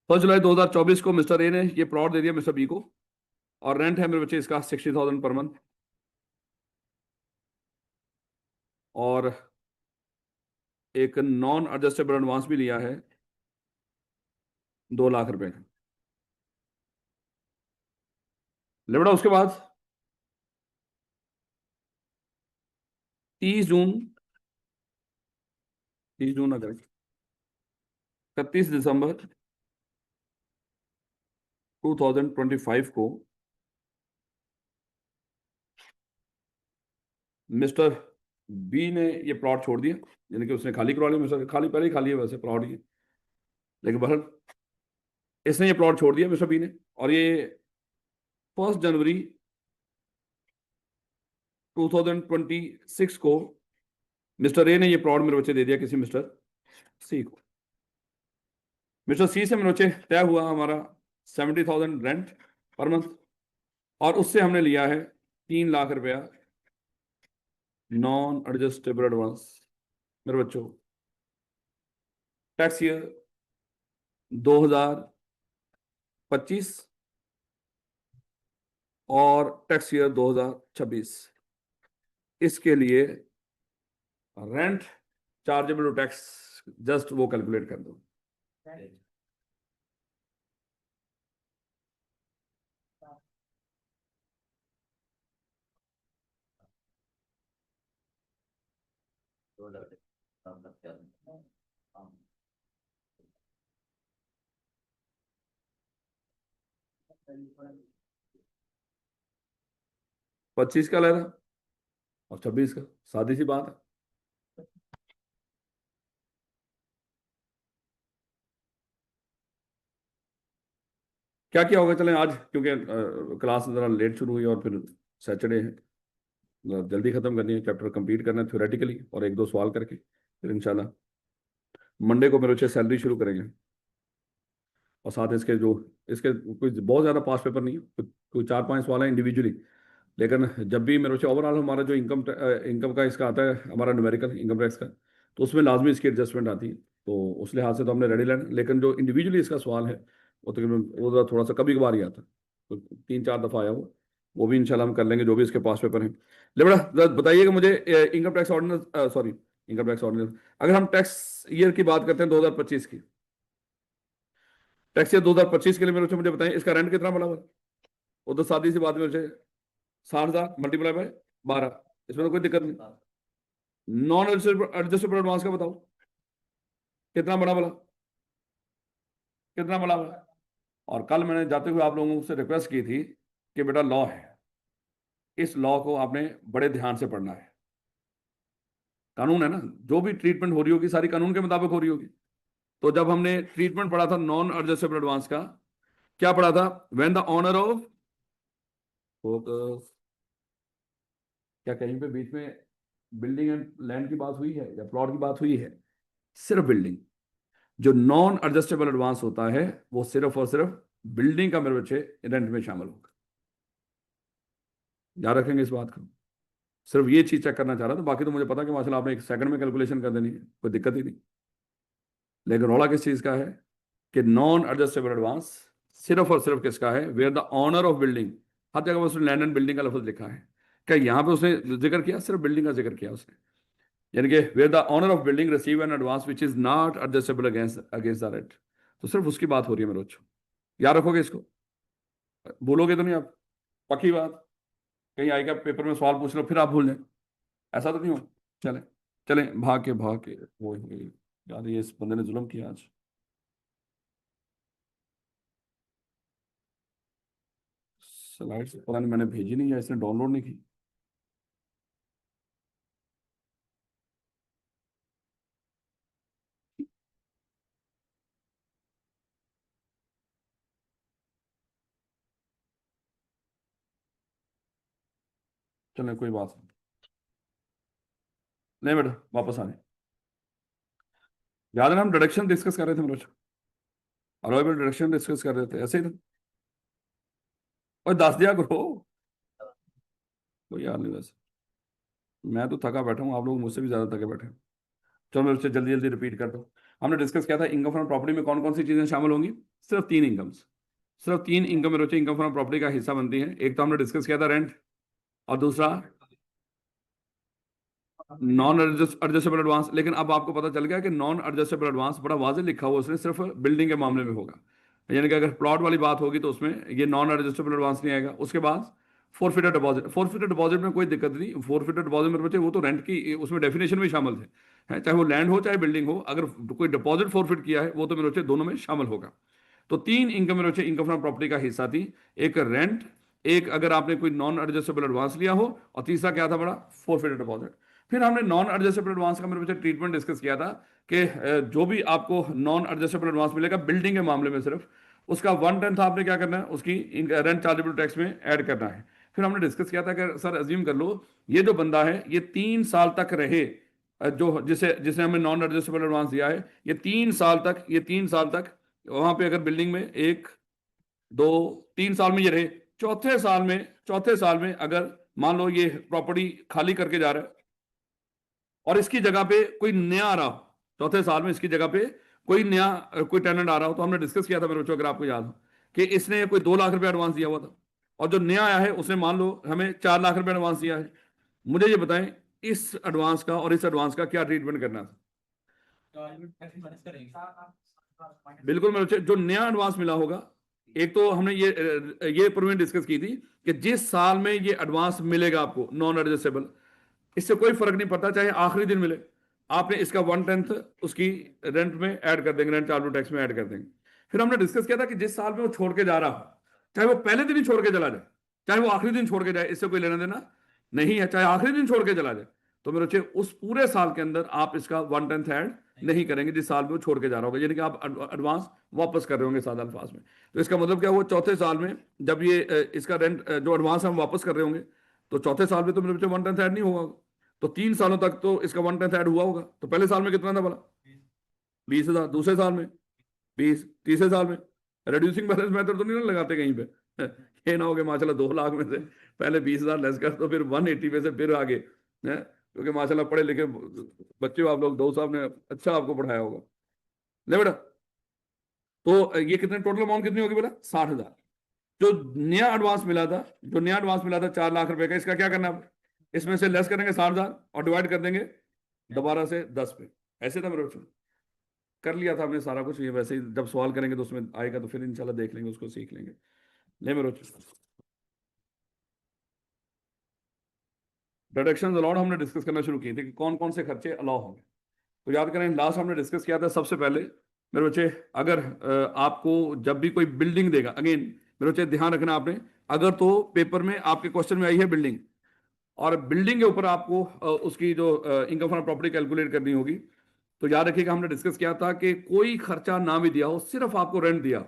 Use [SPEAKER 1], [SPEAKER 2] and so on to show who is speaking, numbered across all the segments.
[SPEAKER 1] 1 जुलाई 2024 को mister A ने ये प्लॉट दे दिया मिस्टर बी को, और रेंट है मेरे बच्चे इसका 60,000 पर मंथ, और एक नॉन एडजस्टेबल एडवांस भी लिया है 2 लाख रुपए का। ले बेटा, उसके बाद 30 जून, 30 जून ना करें, 31 दिसंबर 2025 को मिस्टर बी ने ये प्लॉट छोड़ दिया, यानी कि उसने खाली करवा लिया। मिस्टर खाली पहले ही खाली है वैसे प्लॉट ये, लेकिन बहरहाल इसने ये प्लॉट छोड़ दिया मिस्टर बी ने, और ये 1 जनवरी 2026 को मिस्टर ए ने ये प्लॉट मेरे बच्चे दे दिया किसी मिस्टर सी को। मिस्टर सी से मेरे बच्चे तय हुआ हमारा 70,000 रेंट पर मंथ, और उससे हमने लिया है 3 लाख रुपया नॉन एडजस्टेबल एडवांस। मेरे बच्चों, टैक्स ईयर 2025 और टैक्स ईयर 2026, इसके लिए rent chargeable to tax just वो कैलकुलेट कर दो। पच्चीस का ले रहा और 26 का, सादी सी बात है। क्या क्या होगा, चलें आज क्योंकि क्लास जरा लेट शुरू हुई और फिर सैटरडे है, जल्दी खत्म करनी है, चैप्टर कंप्लीट करना है थ्योरेटिकली, और एक दो सवाल करके फिर इंशाल्लाह मंडे को मेरे बच्चे सैलरी शुरू करेंगे। और साथ इसके जो इसके कोई बहुत ज़्यादा पास पेपर नहीं है, कोई 4-5 सवाल है इंडिविजुअली, लेकिन जब भी मेरे बच्चे ओवरऑल हमारा जो इनकम का इसका आता है हमारा न्यूमेरिकल इनकम टैक्स का, तो उसमें लाजमी इसकी एडजस्टमेंट आती है, तो उस लिहाज से तो हमने रेडी लेना, लेकिन जो इंडिविजुअली इसका सवाल है वो तकरीबन वो थोड़ा सा कभी कभार ही आता है, तो 3-4 दफ़ा आया वो भी इंशाल्लाह हम कर लेंगे जो भी इसके पास पेपर हैं। ले बड़ा बताइएगा मुझे, income tax ordinance, sorry income tax ordinance, अगर हम टैक्स ईयर की बात करते हैं 2025 की, टैक्स ईयर 2025 के लिए मेरे मुझे बताएं इसका रेंट कितना बना हुआ है। वो तो सादी सी बात में 60,000 मल्टीप्लाई बाय 12, इसमें तो कोई दिक्कत नहीं। नॉन एडजस्टेबल एडवांस का बताओ कितना बड़ा वाला, कितना बड़ा वाला। और कल मैंने जाते हुए आप लोगों से रिक्वेस्ट की थी कि बेटा लॉ है, इस लॉ को आपने बड़े ध्यान से पढ़ना है, कानून है ना, जो भी ट्रीटमेंट हो रही होगी सारी कानून के मुताबिक हो रही होगी। तो जब हमने ट्रीटमेंट पढ़ा था नॉन एडजस्टेबल एडवांस का, क्या पढ़ा था, when the owner of focus, क्या कहीं पे बीच में बिल्डिंग एंड लैंड की बात हुई है या प्लॉट की बात हुई है? सिर्फ बिल्डिंग। जो नॉन एडजस्टेबल एडवांस होता है वो सिर्फ और सिर्फ बिल्डिंग का मेरे बच्चे रेंट में शामिल होगा, याद रखेंगे इस बात को। सिर्फ ये चीज चेक करना चाह रहा था, बाकी तो मुझे पता कि माशाल्लाह आपने 1 सेकंड में कैलकुलेशन कर देनी है, कोई दिक्कत ही नहीं। लेकिन रौला किस चीज का है कि नॉन एडजस्टेबल एडवांस सिर्फ और सिर्फ किसका है, where the owner of building, हर जगह उसने लैंड एंड बिल्डिंग का लफ्ज लिखा है, क्या यहाँ पे उसने जिक्र किया, सिर्फ बिल्डिंग का जिक्र किया उसने, यानी कि where the owner of building receive an advance which is not adjustable against against the rent, तो सिर्फ उसकी बात हो रही है मेरे बच्चों, याद रखोगे इसको, भूलोगे तो नहीं आप, पक्की बात। कहीं आएगा पेपर में सवाल पूछ लो फिर आप भूल जाए, ऐसा तो नहीं हो। चले चले भाग के वो यार ये इस बंदे ने जुल्म किया आज। स्लाइड्स पता नहीं मैंने भेजी नहीं या इसने डाउनलोड नहीं की। चले कोई बात नहीं बेटा, वापस आने। याद है ना हम डिडक्शन डिस्कस कर रहे थे मेरे बच्चों, अलाउेबल डिडक्शन डिस्कस कर रहे थे ऐसे ही था। और दस दिया करो, कोई याद नहीं वैसे, मैं तो थका बैठा हूँ, आप लोग मुझसे भी ज्यादा थके बैठे हैं। चलो मेरे बच्चे जल्दी जल्दी रिपीट कर दो। हमने डिस्कस किया था इनकम फ्रॉम प्रॉपर्टी में कौन कौन सी चीजें शामिल होंगी, सिर्फ तीन इनकम्स, सिर्फ तीन इनकम में इनकम फ्रॉम प्रॉपर्टी का हिस्सा बनती है। एक तो हमने डिस्कस किया था रेंट, और दूसरा नॉन एडजस्टेबल एडवांस। लेकिन अब आपको पता चल गया कि नॉन एडजस्टेबल एडवांस बड़ा वाज़ेह लिखा हुआ उसने, सिर्फ बिल्डिंग के मामले में होगा, यानी कि अगर प्लॉट वाली बात होगी तो उसमें ये नॉन एडजस्टेबल एडवांस नहीं आएगा। उसके बाद फोरफिटेड डिपॉजिट, फोरफिटेड डिपॉजिट में कोई दिक्कत नहीं, फोरफिटेड डिपॉजिट में बच्चे वो तो रेंट की उसमें डेफिनेशन में शामिल थे, है, चाहे वो लैंड हो चाहे बिल्डिंग हो, अगर कोई डिपॉजिट फोरफिट किया है वो तो मेरे बच्चे दोनों में शामिल होगा। तो तीन इनकम मेरे बच्चे इनकम फ्रॉम प्रॉपर्टी का हिस्सा थी, एक रेंट, एक अगर आपने कोई नॉन एडजस्टेबल एडवांस लिया हो, और तीसरा क्या था बड़ा, फोरफिटेड डिपॉजिट। फिर हमने नॉन एडजस्टेबल एडवांस का मेरे बच्चे ट्रीटमेंट डिस्कस किया था कि जो भी आपको नॉन एडजस्टेबल एडवांस मिलेगा बिल्डिंग के मामले में सिर्फ, उसका 1/10 आपने क्या करना है उसकी रेंट चार्जेबल टैक्स में ऐड करना है। फिर हमने डिस्कस किया था कि सर अज्यूम कर लो ये जो बंदा है ये 3 साल तक रहे, जो जिसे जिसने हमें नॉन एडजस्टेबल एडवांस दिया है, ये 3 साल तक, ये 3 साल तक वहां पे अगर बिल्डिंग में 1 2 3 साल में ये रहे, चौथे साल में अगर मान लो ये प्रॉपर्टी खाली करके जा रहा है और इसकी जगह पे कोई नया आ रहा हो, चौथे साल में इसकी जगह पे कोई नया कोई टेनेंट आ रहा हो, तो हमने डिस्कस किया था मेरे बच्चों, अगर आपको याद हो, कि इसने कोई 2 लाख रुपए एडवांस दिया हुआ था, और जो नया आया है उसने मान लो हमें 4 लाख रुपए एडवांस दिया है। मुझे ये बताएं इस एडवांस का और इस एडवांस का क्या ट्रीटमेंट करना था। बिल्कुल मेरे बच्चे, जो नया एडवांस मिला होगा, एक तो हमने ये पूर्व में डिस्कस की थी कि जिस साल में ये एडवांस मिलेगा आपको नॉन एडजस्टेबल, इससे कोई फर्क नहीं पड़ता चाहे आखिरी दिन मिले, आपने इसका 1/10 उसकी रेंट में ऐड कर देंगे, रेंट चार्ज टैक्स में ऐड कर देंगे। फिर हमने डिस्कस किया था कि जिस साल में वो छोड़ के जा रहा हो, चाहे वो पहले दिन ही छोड़ के चला जाए, चाहे वो आखिरी दिन छोड़ के जाए, इससे कोई लेना देना नहीं है, चाहे आखिरी दिन छोड़ के चला जाए, तो मेरे बच्चे उस पूरे साल के अंदर आप इसका 1/10 ऐड नहीं करेंगे जिस साल में वो छोड़ के जा रहा होगा, यानी कि आप एडवांस वापस कर रहे होंगे सादा अल्फाज में। तो इसका मतलब क्या हुआ, चौथे साल में जब ये इसका रेंट जो एडवांस हम वापस कर रहे होंगे, तो चौथे साल में तो मेरे बच्चे 1/10 ऐड नहीं होगा, तो 3 सालों तक तो इसका 1/10 ऐड हुआ होगा। तो पहले साल में कितना था बोला, 20,000, दूसरे साल में 20, तीसरे साल में रिड्यूसिंग बैलेंस मेथड तो नहीं ना लगाते कहीं पे ये ना हो कि माशाल्लाह 2 लाख में से पहले 20,000 लेस कर तो फिर 180 में से फिर आगे है, क्योंकि माशाल्लाह पढ़े लिखे बच्चे हो आप लोग, दो साहब ने अच्छा आपको पढ़ाया होगा। ले बेटा, तो ये कितने टोटल अमाउंट कितनी होगी बेटा, 60,000। जो नया एडवांस मिला था, जो नया एडवांस मिला था 4 लाख रुपए का, इसका क्या करना है, इसमें से लेस करेंगे 60,000 और डिवाइड कर देंगे दोबारा से 10 पे। ऐसे था मेरे बच्चों, कर लिया था हमने सारा कुछ, ये वैसे ही जब सवाल करेंगे तो उसमें आएगा, तो फिर इंशाल्लाह देख लेंगे, उसको सीख लेंगे। ले मेरे बच्चों, डिडक्शंस अलाउड हमने डिस्कस करना शुरू किए थे कि कौन कौन से खर्चे अलाउ होंगे। तो याद करें लास्ट हमने डिस्कस किया था सबसे पहले मेरे बच्चे, अगर आपको जब भी कोई बिल्डिंग देगा, अगेन मेरे बच्चे ध्यान रखना आपने, अगर तो पेपर में आपके क्वेश्चन में आई है बिल्डिंग, और बिल्डिंग के ऊपर आपको उसकी जो इनकम फ्रॉम प्रॉपर्टी कैलकुलेट करनी होगी, तो याद रखिएगा हमने डिस्कस किया था कि कोई खर्चा ना भी दिया हो, सिर्फ आपको रेंट दिया,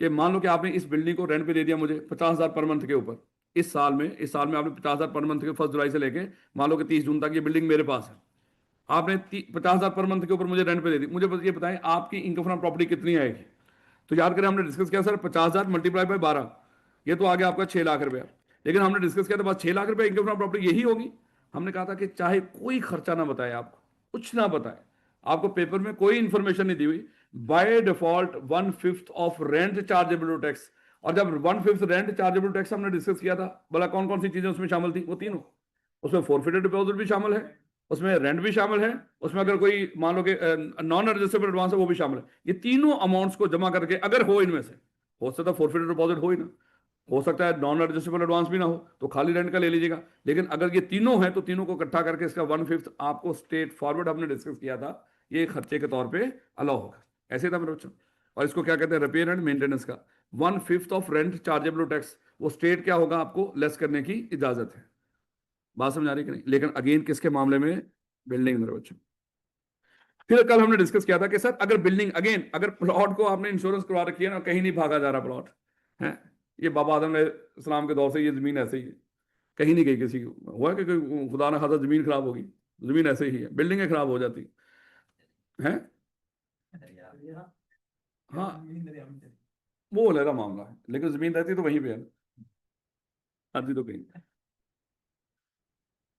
[SPEAKER 1] कि मान लो कि आपने इस बिल्डिंग को रेंट पे दे दिया मुझे 50,000 पर मंथ के ऊपर, इस साल में आपने 50,000 पर मंथ के 1 जुलाई से लेके मान लो कि 30 जून तक ये बिल्डिंग मेरे पास है, आपने 50,000 पर मंथ के ऊपर मुझे रेंट पे दे दी, मुझे बस ये बताएं आपकी इनकम फ्रॉम प्रॉपर्टी कितनी आएगी। तो याद करें हमने डिस्कस किया सर 50,000 मल्टीप्लाई बाय 12, ये तो आ गया आपका 6 लाख रुपया। लेकिन हमने डिस्कस किया था बस 6 लाख रुपया इनकम फ्रॉम प्रॉपर्टी यही होगी। हमने कहा था कि चाहे कोई खर्चा ना बताए, आपको कुछ ना बताए, आपको पेपर में कोई इंफॉर्मेशन नहीं दी हुई, by default 1/5 of rent chargeable tax. और जब 1/5 रेंट चार्जेबल टैक्स हमने डिस्कस किया था, बोला कौन कौन सी चीजें उसमें शामिल थी, वो तीनों, उसमें फोरफिटेड डिपॉजिट भी शामिल है, उसमें रेंट भी शामिल है, उसमें अगर कोई मान लो कि नॉन एडजस्टेबल एडवांस है वो भी शामिल है। ये तीनों अमाउंट्स को जमा करके अगर हो, इनमें से हो सकता है फोरफिटेड डिपॉजिट हो ही ना, हो सकता है नॉन एडजस्टेबल एडवांस भी ना हो, तो खाली रेंट का ले लीजिएगा। लेकिन अगर ये तीनों हैं तो तीनों को इकट्ठा करके इसका 1/5 आपको स्ट्रेट फॉरवर्ड हमने डिस्कस किया था, ये खर्चे के तौर पे अलाउ होगा। ऐसे था मेरे बच्चों, और इसको क्या कहते हैं, रिपेयर एंड मेंटेनेंस का 1/5 ऑफ रेंट चार्जेबल टैक्स, वो स्टेट क्या होगा आपको लेस करने की इजाजत है। बात समझ आ रही कि नहीं। लेकिन अगेन किसके मामले में, बिल्डिंग मेरे बच्चों। फिर कल हमने डिस्कस किया था कि सर अगर बिल्डिंग, अगेन अगर प्लॉट को आपने इंश्योरेंस करवा रखी है ना, कहीं नहीं भागा जा रहा प्लॉट है, ये बाबा आदम इस्लाम के दौर से ये जमीन ऐसे ही है, कहीं नहीं गई किसी को, हुआ कि कोई खुदा ना खासा जमीन खराब होगी, जमीन ऐसे ही है, बिल्डिंगें खराब हो जाती हैं। हाँ, वो अलग मामला है, लेकिन जमीन रहती तो वहीं पे है, आती तो कहीं,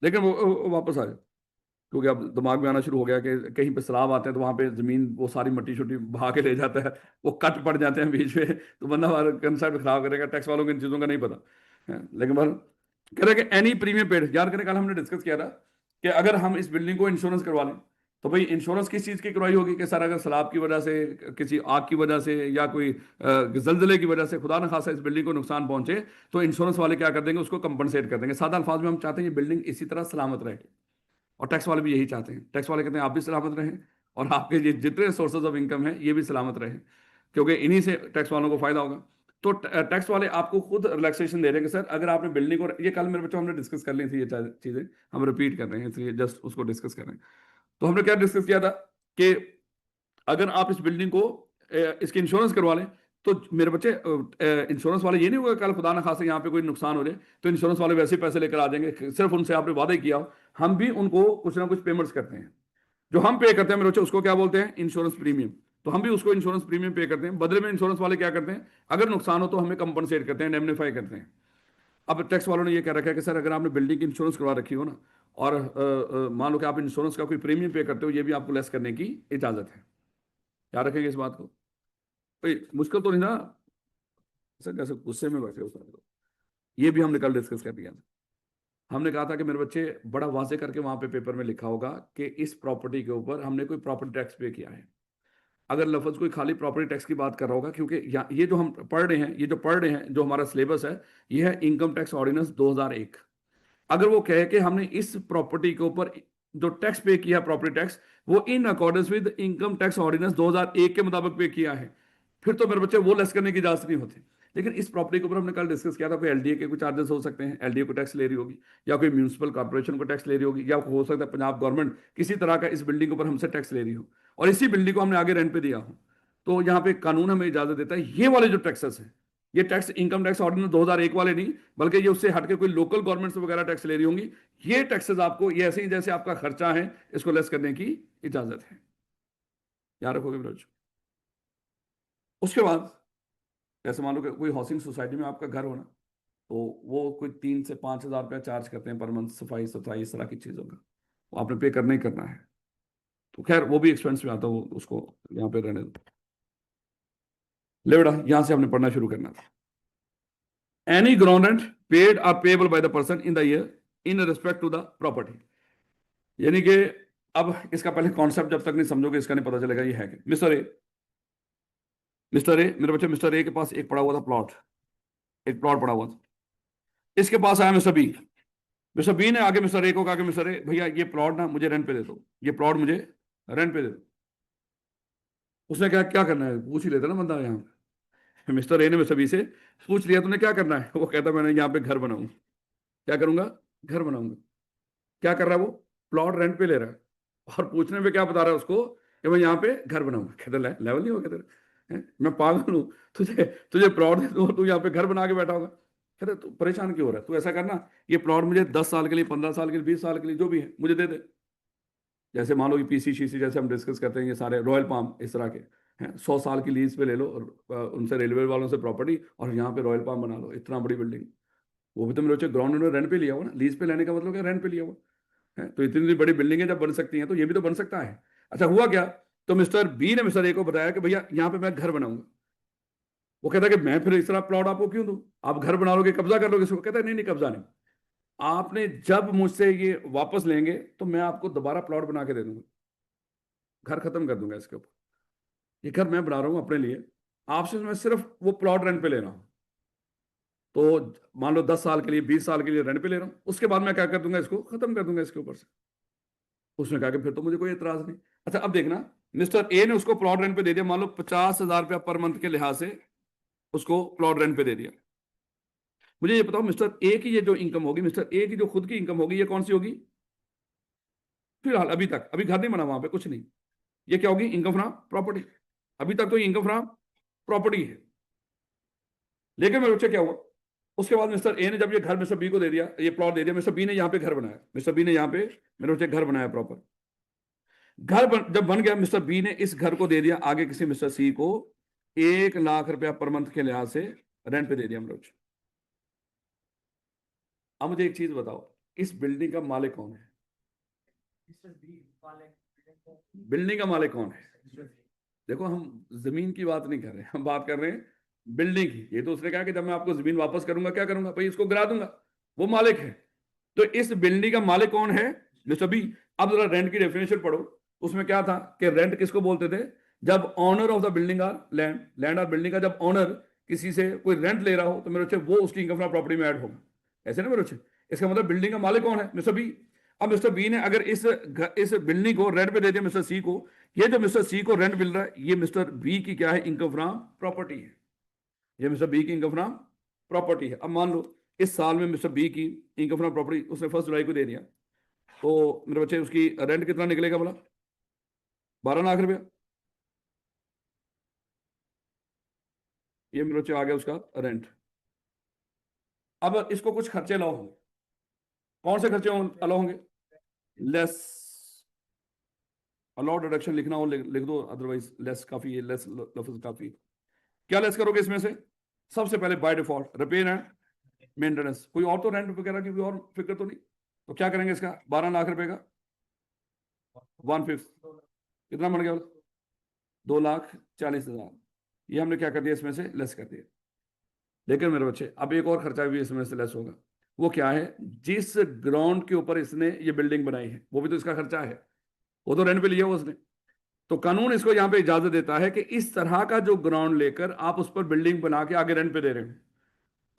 [SPEAKER 1] लेकिन वो वापस आ जाए। क्योंकि अब दिमाग में आना शुरू हो गया कि कहीं पे सैलाब आते हैं तो वहां पे जमीन वो सारी मट्टी छोटी बहा के ले जाता है, वो कट पड़ जाते हैं बीच में, तो बंदा हमारा कंसेप्ट खराब करेगा। टैक्स वालों को इन चीजों का नहीं पता है। लेकिन बस कह रहे कि एनी प्रीमियम पेड, याद करें कल हमने डिस्कस किया था कि अगर हम इस बिल्डिंग को इंश्योरेंस करवा लें तो भाई इंश्योरेंस किस चीज की करवाई होगी कि सर अगर सैलाब की वजह से, किसी आग की वजह से, या कोई जलजले की वजह से खुदा न खासा इस बिल्डिंग को नुकसान पहुंचे, तो इंश्योरेंस वाले क्या कर देंगे, उसको कंपनसेट कर देंगे। सादा अल्फाज में हम चाहते हैं ये बिल्डिंग इसी तरह सलामत रहे, और टैक्स वाले भी यही चाहते हैं। टैक्स वाले कहते हैं आप भी सलामत रहें और आपके ये जितने सोर्सेज ऑफ इनकम है ये भी सलामत रहें, क्योंकि इन्हीं से टैक्स वालों को फायदा होगा। तो टैक्स वाले आपको खुद रिलैक्सेशन दे रहे हैं कि सर अगर आपने बिल्डिंग को, ये कल मेरे बच्चों हमने डिस्कस कर ली थी ये चीजें, हम रिपीट कर रहे हैं इसलिए जस्ट उसको डिस्कस कर रहे हैं। तो हमने क्या डिस्कस किया था कि अगर आप इस बिल्डिंग को इसकी इंश्योरेंस करवा लें तो मेरे बच्चे इंश्योरेंस वाले ये नहीं होगा कल खुदा ना खासा यहाँ पे कोई नुकसान हो जाए तो इंश्योरेंस वाले वैसे ही पैसे लेकर आ जाएंगे, सिर्फ उनसे आपने वादा ही किया हो। हम भी उनको कुछ ना कुछ पेमेंट्स करते हैं, जो हम पे करते हैं मेरे बच्चे उसको क्या बोलते हैं, इंश्योरेंस प्रीमियम। तो हम भी उसको इंश्योरेंस प्रीमियम पे करते हैं, बदले में इंश्योरेंस वाले क्या करते हैं, अगर नुकसान हो तो हमें कंपनसेट करते हैं, इंडेमनीफाई करते हैं। अब टैक्स वालों ने ये कह रखा है कि सर अगर आपने बिल्डिंग की इंश्योरेंस करवा रखी हो ना, और मान लो कि आप इंश्योरेंस का कोई प्रीमियम पे करते हो, ये भी आपको लेस करने की इजाजत है। याद रखेंगे इस बात को। भाई मुश्किल तो नहीं ना सर, जैसे गुस्से में बैठे हो सर, तो ये भी हमने कल डिस्कस कर दिया था। हमने कहा था कि मेरे बच्चे बड़ा वाजे करके वहां पे पेपर में लिखा होगा कि इस प्रॉपर्टी के ऊपर हमने कोई प्रॉपर्टी टैक्स पे किया है। अगर लफज कोई खाली प्रॉपर्टी टैक्स की बात कर रहा होगा, क्योंकि ये जो हम पढ़ रहे हैं, ये जो पढ़ रहे हैं, जो हमारा सिलेबस है, ये है इनकम टैक्स ऑर्डिनेंस 2001। अगर वो कहे कि हमने इस प्रॉपर्टी के ऊपर जो टैक्स पे किया प्रॉपर्टी टैक्स, वो in accordance with income tax ordinance 2001 के मुताबिक पे किया है, फिर तो मेरे बच्चे वो लेस करने की इजाजत नहीं होती। लेकिन इस प्रॉपर्टी के ऊपर हमने कल डिस्कस किया था, कोई एलडीए के कुछ चार्जेस हो सकते हैं, एलडीए को टैक्स ले रही होगी, या कोई म्यूनिसिपल कॉर्पोरेशन को टैक्स ले रही होगी, या हो सकता है पंजाब गवर्नमेंट किसी तरह का इस बिल्डिंग के ऊपर हमसे टैक्स ले रही हो, और इसी बिल्डिंग को हमने आगे रेंट पे दिया हो। तो यहाँ पे कानून हमें इजाजत देता है ये वाले जो टैक्सेस हैं, ये टैक्स इनकम टैक्स ऑर्डिनेंस 2001 वाले नहीं, बल्कि ये उससे हटके कोई लोकल गवर्नमेंट्स वगैरह टैक्स ले रही होंगी, ये टैक्सेस आपको ये ऐसे ही जैसे आपका खर्चा है इसको लेस करने की इजाजत है। याद रखोगे विरोज। उसके बाद जैसे मान लो कि कोई हाउसिंग सोसाइटी में आपका घर होना, तो वो कोई 3 से 5 हज़ार रुपया चार्ज करते हैं पर मंथ, सफाई सफाई इस तरह की चीजों का, वो आपने पे करना ही करना है। तो खैर वो भी एक्सपेंस में आता है, वो उसको यहाँ पे रहने दो। ले बेटा यहां से हमने पढ़ना शुरू करना था। Any ground rent paid or payable by the person in the year in respect to the property. यानी कि अब इसका पहले कॉन्सेप्ट जब तक नहीं समझोगे इसका नहीं पता चलेगा ये है कि मिस्टर ए मेरे बच्चे, मिस्टर ए के पास एक पड़ा हुआ था प्लॉट, एक प्लॉट पड़ा हुआ था। इसके पास आया मिस्टर बी। मिस्टर बी ने आगे मिस्टर ए को कहा कि मिस्टर ए भैया ये प्लॉट ना मुझे रेंट पे दे दो, ये प्लॉट मुझे रेंट पे दे दो। उसने क्या क्या करना है पूछ ही लेता ना बंदा यहाँ पे। मिस्टर ए ने मिस्टर बी से पूछ लिया तूने क्या करना है, वो कहता मैंने यहाँ पे घर बनाऊंगा। क्या करूंगा, घर बनाऊंगा। क्या कर रहा है वो, प्लॉट रेंट पे ले रहा है, और पूछने में क्या बता रहा है उसको कि मैं यहाँ पे घर बनाऊंगा। कहते लेवल नहीं होगा तेरा, मैं पागल हूँ, तुझे तुझे प्लॉट दे दूँ, तू यहाँ पे घर बना के बैठा होगा। कहते तू परेशान क्यों हो रहा है, तू ऐसा करना, ये प्लॉट मुझे 10 साल के लिए, 15 साल के लिए, 20 साल के लिए, जो भी है मुझे दे दे। जैसे मान लो कि पीसी शीसी जैसे हम डिस्कस करते हैं, ये सारे रॉयल पाम इस तरह के हैं, 100 साल की लीज पे ले लो, और उनसे रेलवे वालों से प्रॉपर्टी, और यहाँ पे रॉयल पाम बना लो, इतना बड़ी बिल्डिंग। वो भी तो मेरे ग्राउंड में रेंट पे लिया हुआ ना, लीज पे लेने का मतलब क्या, रेंट पे लिया हुआ है। तो इतनी बड़ी बिल्डिंगें जब बन सकती हैं तो ये भी तो बन सकता है। अच्छा हुआ क्या, तो मिस्टर बी ने मिस्टर ए को बताया कि भैया यहाँ पे मैं घर बनाऊंगा। वो कहता है कि मैं फिर इस तरह प्लॉट आपको क्यों दूं, आप घर बना लोगे, कब्जा कर लोगे इसको। कहता है नहीं नहीं कब्जा नहीं, आपने जब मुझसे ये वापस लेंगे तो मैं आपको दोबारा प्लॉट बना के दे दूंगा, घर खत्म कर दूंगा इसके ऊपर। ये घर मैं बना रहा हूँ अपने लिए, आपसे मैं सिर्फ वो प्लॉट रेंट पे ले रहा हूँ। तो मान लो 10 साल के लिए, 20 साल के लिए रेंट पे ले रहा हूँ, उसके बाद मैं क्या कर दूंगा, इसको खत्म कर दूंगा इसके ऊपर से। उसने कहा कि फिर तो मुझे कोई एतराज नहीं। अच्छा अब देखना, मिस्टर ए ने उसको प्लॉट रेंट पे दे दिया, मान लो 50,000 रुपया पर मंथ के लिहाज से उसको प्लॉट रेंट पे दे दिया। मुझे ये बताओ मिस्टर ए की ये जो इनकम होगी, मिस्टर ए की जो खुद की इनकम होगी, ये कौन सी होगी, फिलहाल अभी तक, अभी घर नहीं बना वहां पे कुछ नहीं, ये क्या होगी, इनकम फ्रॉम प्रॉपर्टी। अभी तक तो इनकम फ्रॉम प्रॉपर्टी है। लेकिन मेरे बच्चे क्या हुआ, उसके बाद मिस्टर ए ने जब ये घर मिस्टर बी को दे दिया, ये प्लॉट दे दिया, मिस्टर बी ने यहाँ पे घर बनाया, मिस्टर बी ने यहाँ पे मेरे बच्चे घर बनाया प्रॉपर। जब बन गया, मिस्टर बी ने इस घर को दे दिया आगे किसी मिस्टर सी को 1 लाख रुपया पर मंथ के लिहाज से रेंट पे दे दिया हम लोग। अब मुझे एक चीज बताओ, इस बिल्डिंग का मालिक कौन है, बिल्डिंग का मालिक कौन है? देखो, हम जमीन की बात नहीं कर रहे, हम बात कर रहे हैं बिल्डिंग की। ये तो उसने कहा कि जब मैं आपको जमीन वापस करूंगा क्या करूंगा भाई, इसको गिरा दूंगा। वो मालिक है। तो इस बिल्डिंग का मालिक कौन है? Mister B. अब जरा रेंट की डेफिनेशन पढ़ो। उसमें क्या था कि रेंट किसको बोलते थे? जब owner of the building or land, land और बिल्डिंग का जब ऑनर किसी से कोई रेंट ले रहा हो तो मेरे बच्चे वो उसकी इनकम फ्रॉम प्रॉपर्टी में ऐड होगा। ऐसे ना मेरे बच्चे? इसका मतलब बिल्डिंग का मालिक कौन है? Mister B. अब मिस्टर बी ने अगर इस बिल्डिंग को रेंट पे दे दिया मिस्टर सी को, ये जो मिस्टर सी को रेंट मिल रहा है ये मिस्टर बी की क्या है? इनकम फ्रॉम प्रॉपर्टी है। ये मिस्टर बी की इनकम फ्रॉम प्रॉपर्टी है। अब मान लो इस साल में मिस्टर बी की इनकम फ्रॉम प्रॉपर्टी उसने 1 जुलाई को दे दिया, तो मेरे बच्चे उसकी रेंट कितना निकलेगा बोला? 12 लाख रुपया। ये मेरे बच्चे आ गया उसका रेंट। अब इसको कुछ खर्चे अलाउ होंगे। कौन से खर्चे अलाउ होंगे? लेस अलाउड डिडक्शन लिखना हो लिख दो, अदरवाइज लेस काफी है, लेस लफ्ज काफी। क्या लेस करोगे इसमें से? सबसे पहले by default repair and maintenance. कोई और तो रेंट वगैरह की कोई और फिक्र तो नहीं? तो क्या करेंगे इसका? 12 लाख रुपए का 1/5 कितना बन गया? 2,40,000। ये हमने क्या कर दिया? इसमें से लेस कर दिया। लेकिन मेरे बच्चे अब एक और खर्चा भी इसमें से लेस होगा। वो क्या है? जिस ग्राउंड के ऊपर इसने ये बिल्डिंग बनाई है वो भी तो इसका खर्चा है। वो तो रेंट पे लिया हुआ उसने। तो कानून इसको यहां पे इजाजत देता है कि इस तरह का जो ग्राउंड लेकर आप उस पर बिल्डिंग बना के आगे रेंट पे दे रहे हो,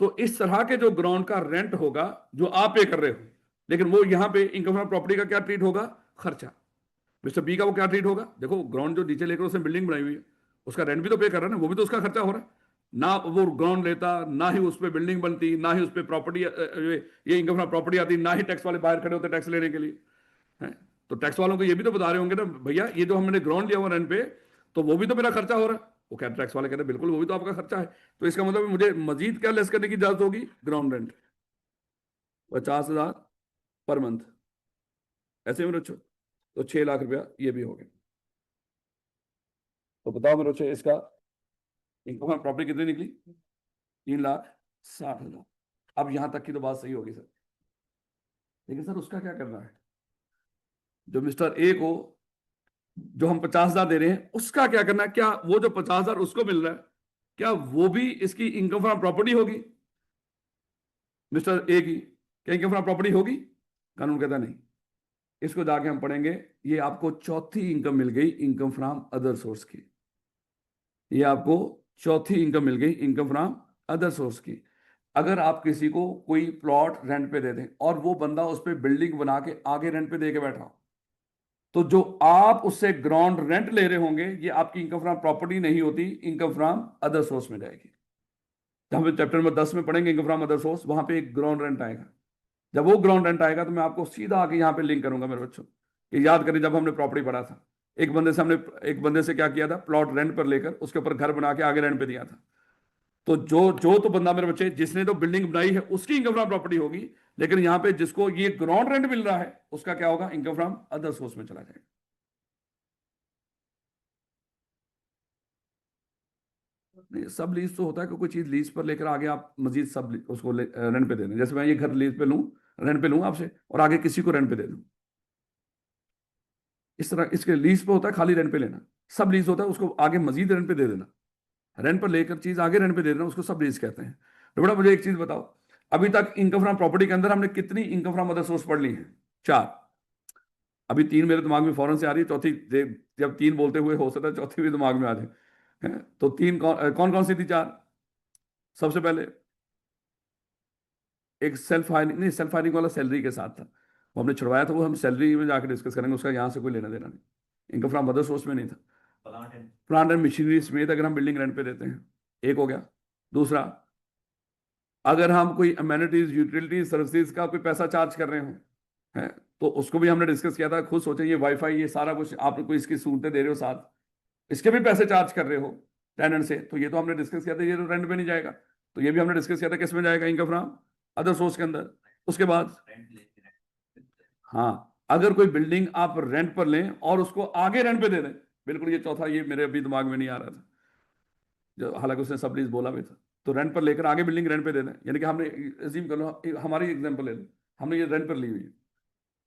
[SPEAKER 1] तो इस तरह के जो ग्राउंड का रेंट होगा जो आप पे कर रहे हो, लेकिन वो यहां पे इनकम फ्रॉम प्रॉपर्टी का क्या ट्रीट होगा? खर्चा। मिस्टर बी का वो क्या ट्रीट होगा? देखो, ग्राउंड जो नीचे लेकर उसने बिल्डिंग बनाई हुई है उसका रेंट भी तो पे कर रहा है ना, वो भी तो उसका खर्चा हो रहा है ना। वो ग्राउंड लेता ना ही उस पर बिल्डिंग बनती, ना ही उस पर प्रॉपर्टी ये इनकम फ्रॉम प्रॉपर्टी आती, ना ही टैक्स वाले बाहर खड़े होते टैक्स लेने के लिए है। तो टैक्स वालों को ये भी तो बता रहे होंगे ना, भैया ये जो हमने ग्राउंड लिया हुआ रेंट पे, तो वो भी तो मेरा खर्चा हो रहा है। वो क्या टैक्स वाले कहते हैं बिल्कुल वो भी तो आपका खर्चा है। तो इसका मतलब मुझे मजीद क्या लेस करने की इजाजत होगी? Ground rent 50,000 per month. ऐसे में रचो तो 6 लाख रुपया ये भी हो गया। तो बताओ मेरे बच्चे इसका इनकम प्रॉपर्टी कितनी निकली? 3,60,000। अब यहां तक की तो बात सही होगी सर। लेकिन सर उसका क्या करना है? जो मिस्टर ए को जो हम 50,000 दे रहे हैं उसका क्या करना है? क्या वो जो 50,000 उसको मिल रहा है क्या वो भी इसकी इनकम फ्रॉम प्रॉपर्टी होगी? मिस्टर ए की क्या इनकम फ्रॉम प्रॉपर्टी होगी? कानून कहता नहीं। इसको जाके हम पढ़ेंगे। ये आपको चौथी इनकम मिल गई इनकम फ्रॉम अदर सोर्स की। ये आपको चौथी इनकम मिल गई इनकम फ्रॉम अदर सोर्स की। अगर आप किसी को कोई प्लॉट रेंट पे दे दें और वो बंदा उस पर बिल्डिंग बना के आगे रेंट पे दे के बैठा हो, तो जो आप उससे ग्राउंड रेंट ले रहे होंगे ये आपकी इनकम फ्रॉम प्रॉपर्टी नहीं होती, इनकम फ्रॉम अदर सोर्स में जाएगी। जब हम चैप्टर नंबर 10 में पढ़ेंगे इनकम फ्रॉम अदर सोर्स, वहां पे एक ग्राउंड रेंट आएगा। जब वो ग्राउंड रेंट आएगा तो मैं आपको सीधा आके यहाँ पे लिंक करूंगा मेरे बच्चों। कि याद करें जब हमने प्रॉपर्टी पढ़ा था, एक बंदे से क्या किया था? प्लॉट रेंट पर लेकर उसके ऊपर घर बना के आगे रेंट पे दिया था। तो जो जो तो बंदा मेरे बच्चे जिसने तो बिल्डिंग बनाई है उसकी इनकम फ्रॉम प्रॉपर्टी होगी। लेकिन यहाँ पे जिसको ये ग्राउंड रेंट मिल रहा है उसका क्या होगा? इनकम फ्रॉम अदर सोर्स में चला जाएगा। नहीं, सब लीज तो होता है कि कोई चीज लीज पर लेकर आगे आप मजीद उसको रेंट पे दे दें। जैसे मैं ये घर लीज पे लूं, रेंट पे लूं आपसे और आगे किसी को रेंट पे दे दूं। इस तरह इसके लीज पे होता है खाली रेंट पे लेना। सब लीज होता है उसको आगे मजीद रेंट पे दे देना। रेंट पर लेकर चीज आगे रेंट पे दे देना उसको सब लीज कहते हैं। तो बेटा मुझे एक चीज बताओ, अभी तक इनकम फ्रॉम प्रॉपर्टी के अंदर हमने कितनी इनकम फ्रॉम अदर सोर्स पढ़ ली है? 4। अभी 3 मेरे दिमाग में फौरन से आ रही है, चौथी जब 3 बोलते हुए हो सकता है चौथी भी दिमाग में आ जाए। हैं? तो 3 कौन कौन सी थी? 4। सबसे पहले एक सेल्फ हायरिंग, नहीं सेल्फ हायरिंग वाला सैलरी के साथ था, वो हमने छुड़वाया था। वो हम सैलरी में जाकर डिस्कस करेंगे, उसका यहाँ से कोई लेना देना नहीं। इनकम फ्रॉम अदर सोर्स में नहीं था। प्लांट एंड मशीनरी समेत अगर हम बिल्डिंग रेंट पे देते हैं, एक हो गया। दूसरा, अगर हम कोई अमेनिटीज यूटिलिटीज सर्विसेज का कोई पैसा चार्ज कर रहे हो है, तो उसको भी हमने डिस्कस किया था। खुद सोचे ये वाईफाई ये सारा कुछ आप कोई इसकी सहूलतें दे रहे हो साथ, इसके भी पैसे चार्ज कर रहे हो टेनेंट से, तो ये तो हमने डिस्कस किया था ये तो रेंट पे नहीं जाएगा। तो ये भी हमने डिस्कस किया था किस में जाएगा? इनकम फ्रॉम अदर सोर्स के अंदर। उसके बाद हाँ, अगर कोई बिल्डिंग आप रेंट पर लें और उसको आगे रेंट पे दे दें, बिल्कुल ये चौथा, ये मेरे अभी दिमाग में नहीं आ रहा था, जो हालांकि उसने सब लीज बोला भी था। तो रेंट पर लेकर आगे बिल्डिंग रेंट पे दे दें, यानी कि हमने अजीम कर लो हमारी एग्जांपल ले लो, हमने ये रेंट पर ली हुई है।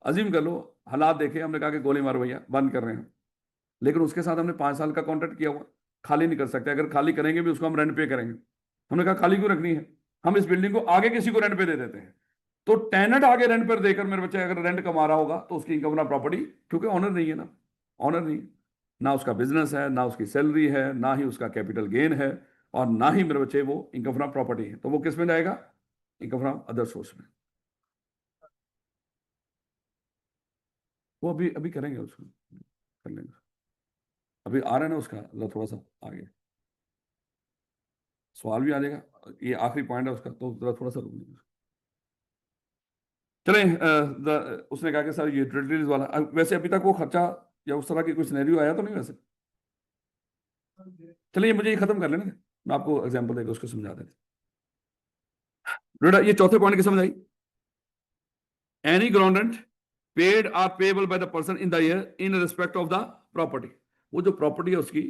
[SPEAKER 1] अजीम कर लो हालात देखे, हमने कहा कि गोली मारो भैया, बंद कर रहे हैं। लेकिन उसके साथ हमने 5 साल का कॉन्ट्रैक्ट किया हुआ, खाली नहीं कर सकते, अगर खाली करेंगे भी उसको हम रेंट पे करेंगे। हमने कहा खाली क्यों रखनी है, हम इस बिल्डिंग को आगे किसी को रेंट पे दे देते हैं। तो टेनेंट आगे रेंट पर देकर मेरे बच्चे अगर रेंट कमा रहा होगा तो उसकी इनकम ना प्रॉपर्टी, क्योंकि ऑनर नहीं है ना, ऑनर नहीं है, ना उसका बिजनेस है, ना उसकी सैलरी है, ना ही उसका कैपिटल गेन है, और ना ही मेरे बच्चे वो इनकम फ्रॉम प्रॉपर्टी है। तो वो किस में जाएगा, इनकम फ्रॉम अदर सोर्स में। वो अभी अभी करेंगे उसको, कर लेंगे। अभी आ रहा है ना उसका, मतलब थोड़ा सा आगे सवाल भी आ जाएगा, ये आखिरी पॉइंट है उसका, तो थोड़ा थोड़ा सा रुक जाएगा। चलें, उसने कहा कि सर यूटिलिटीज वाला, वैसे अभी तक वो खर्चा या उस तरह की कोई सिनेरियो आया तो नहीं वैसे। चलिए मुझे ये खत्म कर लेना, मैं आपको एग्जांपल देकर उसको समझा देता हूं। बेटा ये चौथे पॉइंट की समझ आई। Any ground rent paid or payable by the person in the year in respect of the property. वो जो प्रॉपर्टी है उसकी,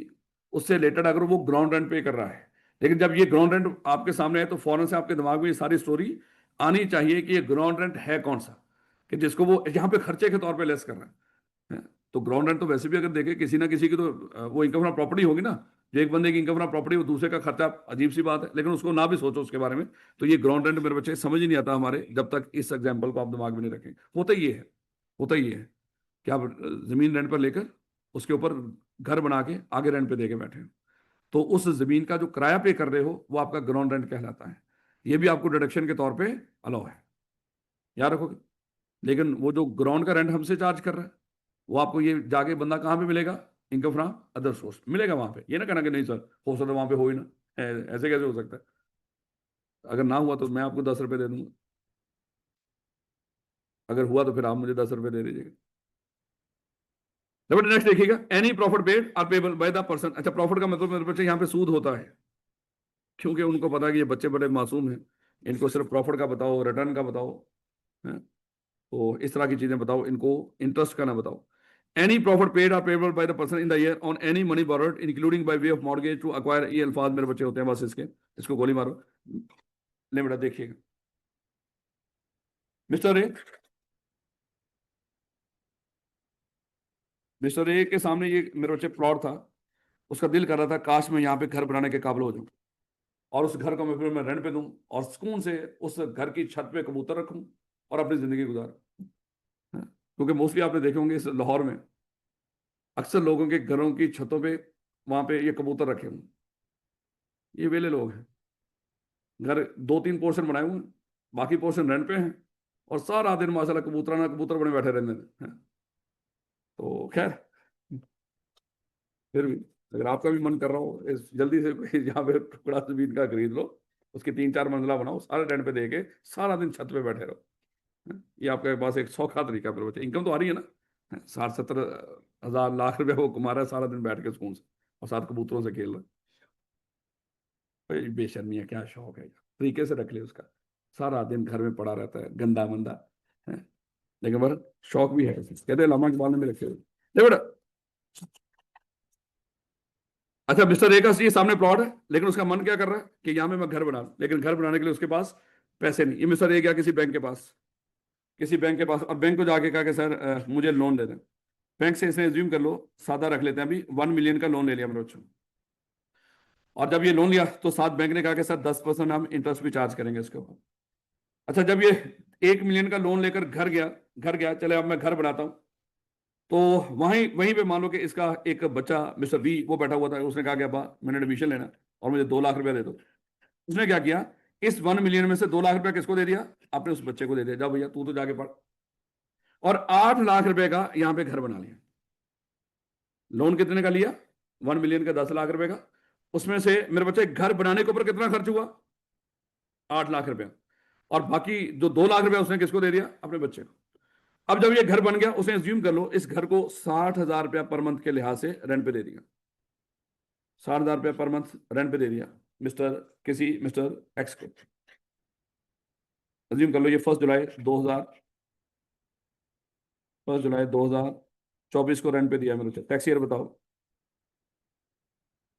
[SPEAKER 1] उससे रिलेटेड अगर वो ग्राउंड रेंट पे कर रहा है, लेकिन जब ये ग्राउंड रेंट आपके सामने है तो फौरन से आपके दिमाग में ये सारी स्टोरी आनी चाहिए कि ये ग्राउंड रेंट है कौन सा, कि जिसको वो यहाँ पे खर्चे के तौर पे लेस कर रहा है। तो ग्राउंड रेंट तो वैसे भी अगर देखें किसी ना किसी की तो वो इनकम फ्रॉम प्रॉपर्टी होगी ना। जो एक बंदे की इनकम फ्रॉम प्रॉपर्टी, वो दूसरे का खर्चा, अजीब सी बात है, लेकिन उसको ना भी सोचो उसके बारे में। तो ये ग्राउंड रेंट मेरे बच्चे समझ ही नहीं आता हमारे, जब तक इस एग्जाम्पल को आप दिमाग में नहीं रखें। होता ही ये है, होता ही ये है कि आप जमीन रेंट पर लेकर उसके ऊपर घर बना के आगे रेंट पे दे के बैठे हो, तो उस जमीन का जो किराया पे कर रहे हो वो आपका ग्राउंड रेंट कहलाता है। ये भी आपको डिडक्शन के तौर पे अलाउ है, याद रखोगे। लेकिन वो जो ग्राउंड का रेंट हमसे चार्ज कर रहा है, वो आपको ये जाके बंदा कहाँ पे मिलेगा, इनकम फ्रॉम अदर सोर्स मिलेगा वहां पे। ये ना कहना कि नहीं सर हो सकता है वहां पे हो ही ना, ऐसे कैसे हो सकता है। अगर ना हुआ तो मैं आपको 10 रुपये दे दूंगा, अगर हुआ तो फिर आप मुझे 10 रुपये दे दीजिएगा। नेक्स्ट देखिएगा, any profit paid or payable by the person. अच्छा, प्रॉफिट का मतलब मेरे बच्चे यहाँ पे सूद होता है, क्योंकि उनको पता है कि ये बच्चे बड़े मासूम हैं, इनको सिर्फ प्रॉफिट का बताओ, रिटर्न का बताओ, है? तो इस तरह की चीजें बताओ, इनको इंटरेस्ट का ना बताओ। Any profit paid or payable by the person in the year on any money borrowed including by way of mortgage to acquire. ये अल्फाज मेरे बच्चे होते हैं बस इसके, इसको गोली मारो। ले बेटा देखिएगा, मिस्टर ए, मिस्टर ए के सामने ये मेरे बच्चे प्लॉट था, उसका दिल कर रहा था काश मैं यहाँ पे घर बनाने के काबिल हो जाऊं, और उस घर को मैं फिर मैं रेंट पे दूं, और सुकून से उस घर की छत पे कबूतर रखूं और अपनी जिंदगी गुजारूं। हाँ, क्योंकि मोस्टली आपने देखे होंगे इस लाहौर में अक्सर लोगों के घरों की छतों पे वहां पे ये कबूतर रखे होंगे। ये वेले लोग हैं, घर 2-3 पोर्शन बनाए हुए हैं, बाकी पोर्शन रेंट पे हैं, और सारा दिन माशाल्लाह कबूतर ना कबूतर बने बैठे रहते हैं। तो खैर, फिर भी अगर आपका भी मन कर रहा हो इस जल्दी से कोई यहाँ पे टुकड़ा जमीन का खरीद लो, उसकी 3-4 मंजिला बनाओ, सारे रेंट पे दे के सारा दिन छत पे बैठे रहो। ये आपके पास एक सौखा तरीका है, बच्चे इनकम तो आ रही है ना, 60-70 हजार लाख रुपए वो कमा रहा है सारा दिन बैठ के सुकून से, और साथ कबूतरों से खेल रहा है। भाई बेशर्मी है, क्या शौक है, तरीके से रख ले उसका, सारा दिन घर में पड़ा रहता है गंदा मंदा है, लेकिन पर शौक भी है, कहते हैं लामा इकबाल ने भी रखे हुए। नहीं बेटा, अच्छा मिस्टर ए का ये सामने प्लॉट है, लेकिन उसका मन क्या कर रहा है कि यहाँ में मैं घर बना लूं, लेकिन घर बनाने के लिए उसके पास पैसे नहीं। ये मिस्टर ए गया किसी बैंक के पास, किसी बैंक के पास, और बैंक को जाके कहा कि सर मुझे लोन दे दें। बैंक से इसने एज्यूम कर लो, सादा रख लेते हैं, अभी 1 मिलियन का लोन ले लिया मेरे बच्चों। और जब ये लोन लिया तो साथ बैंक ने कहा कि सर 10% हम इंटरेस्ट भी चार्ज करेंगे इसके ऊपर। अच्छा, जब ये 1 मिलियन का लोन लेकर घर गया, चले अब मैं घर बनाता हूँ, तो वहीं वहीं पे मान लो कि इसका एक बच्चा मिस्टर बी वो बैठा हुआ था, उसने कहा कि अब्बा मैंने एडमिशन लेना है और मुझे 2 लाख रुपया दे दो। उसने क्या किया, इस 1 मिलियन में से 2 लाख रुपया किसको दे दिया, अपने उस बच्चे को दे दिया, जाओ भैया तू तो जाके पढ़। और 8 लाख रुपए का यहाँ पे घर बना लिया। लोन कितने का लिया, 1 मिलियन का, 10 लाख रुपए का। उसमें से मेरे बच्चे घर बनाने के ऊपर कितना खर्च हुआ, 8 लाख रुपया। और बाकी जो 2 लाख रुपया उसने किसको दे दिया, अपने बच्चे को। अब जब ये घर बन गया, उसने एज्यूम कर लो इस घर को 60,000 रुपया पर मंथ के लिहाज से रेंट पे दे दिया, 60,000 रुपया पर मंथ रेंट पे दे दिया मिस्टर एक्स को। एज्यूम कर लो ये 1 जुलाई 2024 को रेंट पे दिया मेरे, टैक्स ईयर बताओ,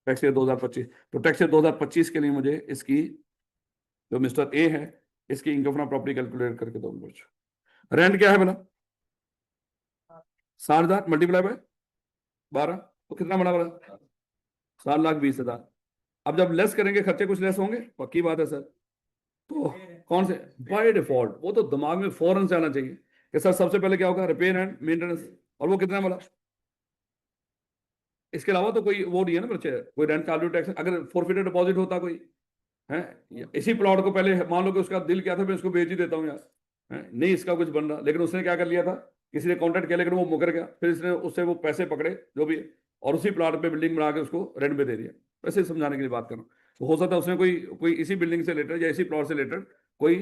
[SPEAKER 1] टैक्स ईयर 2025। तो टैक्स ईयर 2025 के लिए मुझे इसकी, जो मिस्टर ए है, इसकी इनकम फ्रॉम प्रॉपर्टी कैलकुलेट करके दो मुझे। रेंट क्या है बोला, 60,000 मल्टीप्लाई बाय 12, तो कितना बना बड़ा? 7,20,000। अब जब लेस करेंगे खर्चे कुछ लेस होंगे, पक्की बात है सर। तो कौन से? बाय डिफॉल्ट वो तो दिमाग में फौरन से आना चाहिए कि सर सबसे पहले क्या होगा? Repair and maintenance. और वो कितना बोला? इसके अलावा तो कोई वो नहीं है ना बच्चे, कोई रेंट चार्ज टैक्स। अगर फोरफिटेड डिपॉजिट होता कोई है, इसी प्लॉट को पहले मान लो कि उसका दिल क्या था, मैं इसको बेच ही देता हूँ यार, है नहीं इसका कुछ बन रहा, लेकिन उसने क्या कर लिया था, किसी ने कॉन्ट्रैक्ट किया लेकिन वो मुकर गया, फिर इसने उससे वो पैसे पकड़े जो भी, और उसी प्लॉट पे बिल्डिंग बना के उसको रेंट पे दे दिया। वैसे ही समझाने के लिए बात कर रहा हूँ। तो हो सकता है उसने कोई कोई इसी बिल्डिंग से रिलेटेड या इसी प्लॉट से रिलेटेड कोई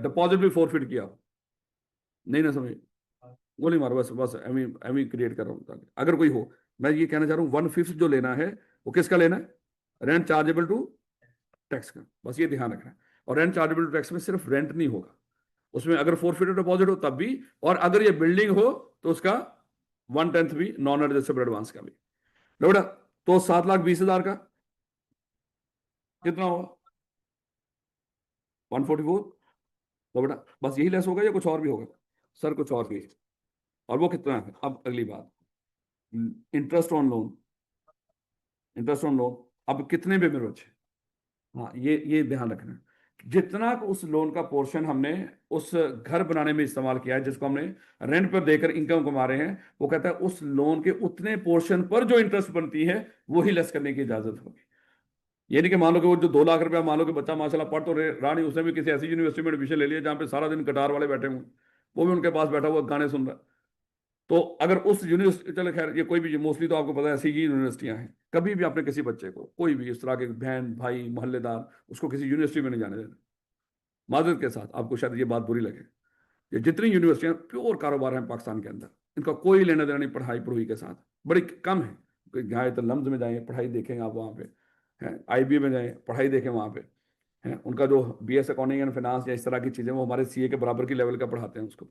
[SPEAKER 1] डिपॉजिट भी फोरफिट किया हो। नहीं ना समझे? गोली मारो बस, बस एम एम क्रिएट कर रहा हूँ ताकि अगर कोई हो। मैं ये कहना चाह रहा हूँ 1/5 जो लेना है वो किसका लेना है? रेंट चार्जेबल टू टैक्स का, बस ये ध्यान रखना है। और रेंट चार्जेबल टू टैक्स में सिर्फ रेंट नहीं होगा, उसमें अगर फोरफिटेड डिपॉजिट हो तब भी, और अगर ये बिल्डिंग हो तो उसका 1/10 भी नॉन एडजस्टेबल एडवांस का भी। लो बेटा, तो 7,20,000 का कितना होगा? 144। तो बेटा बस यही लेस होगा या कुछ और भी होगा? सर कुछ और भी। और वो कितना है? अब अगली बात, interest on loan. Interest on loan अब कितने पे मेरे बच्चे? हाँ, ये ध्यान रखना है। जितना उस लोन का पोर्शन हमने उस घर बनाने में इस्तेमाल किया है, जिसको हमने रेंट पर देकर इनकम कमा रहे हैं, वो कहता है उस लोन के उतने पोर्शन पर जो इंटरेस्ट बनती है वही लेस करने की इजाजत होगी। ये नहीं कि मान लो कि वो जो 2 लाख रुपया, मान लो कि बच्चा माशाल्लाह पढ़ तो रहा नहीं, उसने भी किसी ऐसी यूनिवर्सिटी में एडमिशन ले लिया जहाँ पे सारा दिन कटार वाले बैठे हुए, वो भी उनके पास बैठा हुआ गाने सुन रहा है। तो अगर उस यूनिवर्सिटी, चलो खैर ये कोई भी, मोस्टली तो आपको पता है ऐसी ही यूनिवर्सिटियां हैं, कभी भी आपने किसी बच्चे को, कोई भी इस तरह के बहन भाई मोहल्लेदार, उसको किसी यूनिवर्सिटी में नहीं जाने देना। माजरत के साथ, आपको शायद ये बात बुरी लगे, ये जितनी यूनिवर्सिटियां प्योर कारोबार हैं पाकिस्तान के अंदर, इनका कोई लेना देना नहीं पढ़ाई पढ़ाई के साथ, बड़ी कम है। कोई जाए तो लम्ज में जाए पढ़ाई देखें आप वहाँ पे, हैं IB में जाए पढ़ाई देखें वहाँ पे, हैं उनका जो BS अकाउंटिंग एंड फाइनेंस या इस तरह की चीज़ें, वो हमारे CA के बराबर की लेवल का पढ़ाते हैं उसको।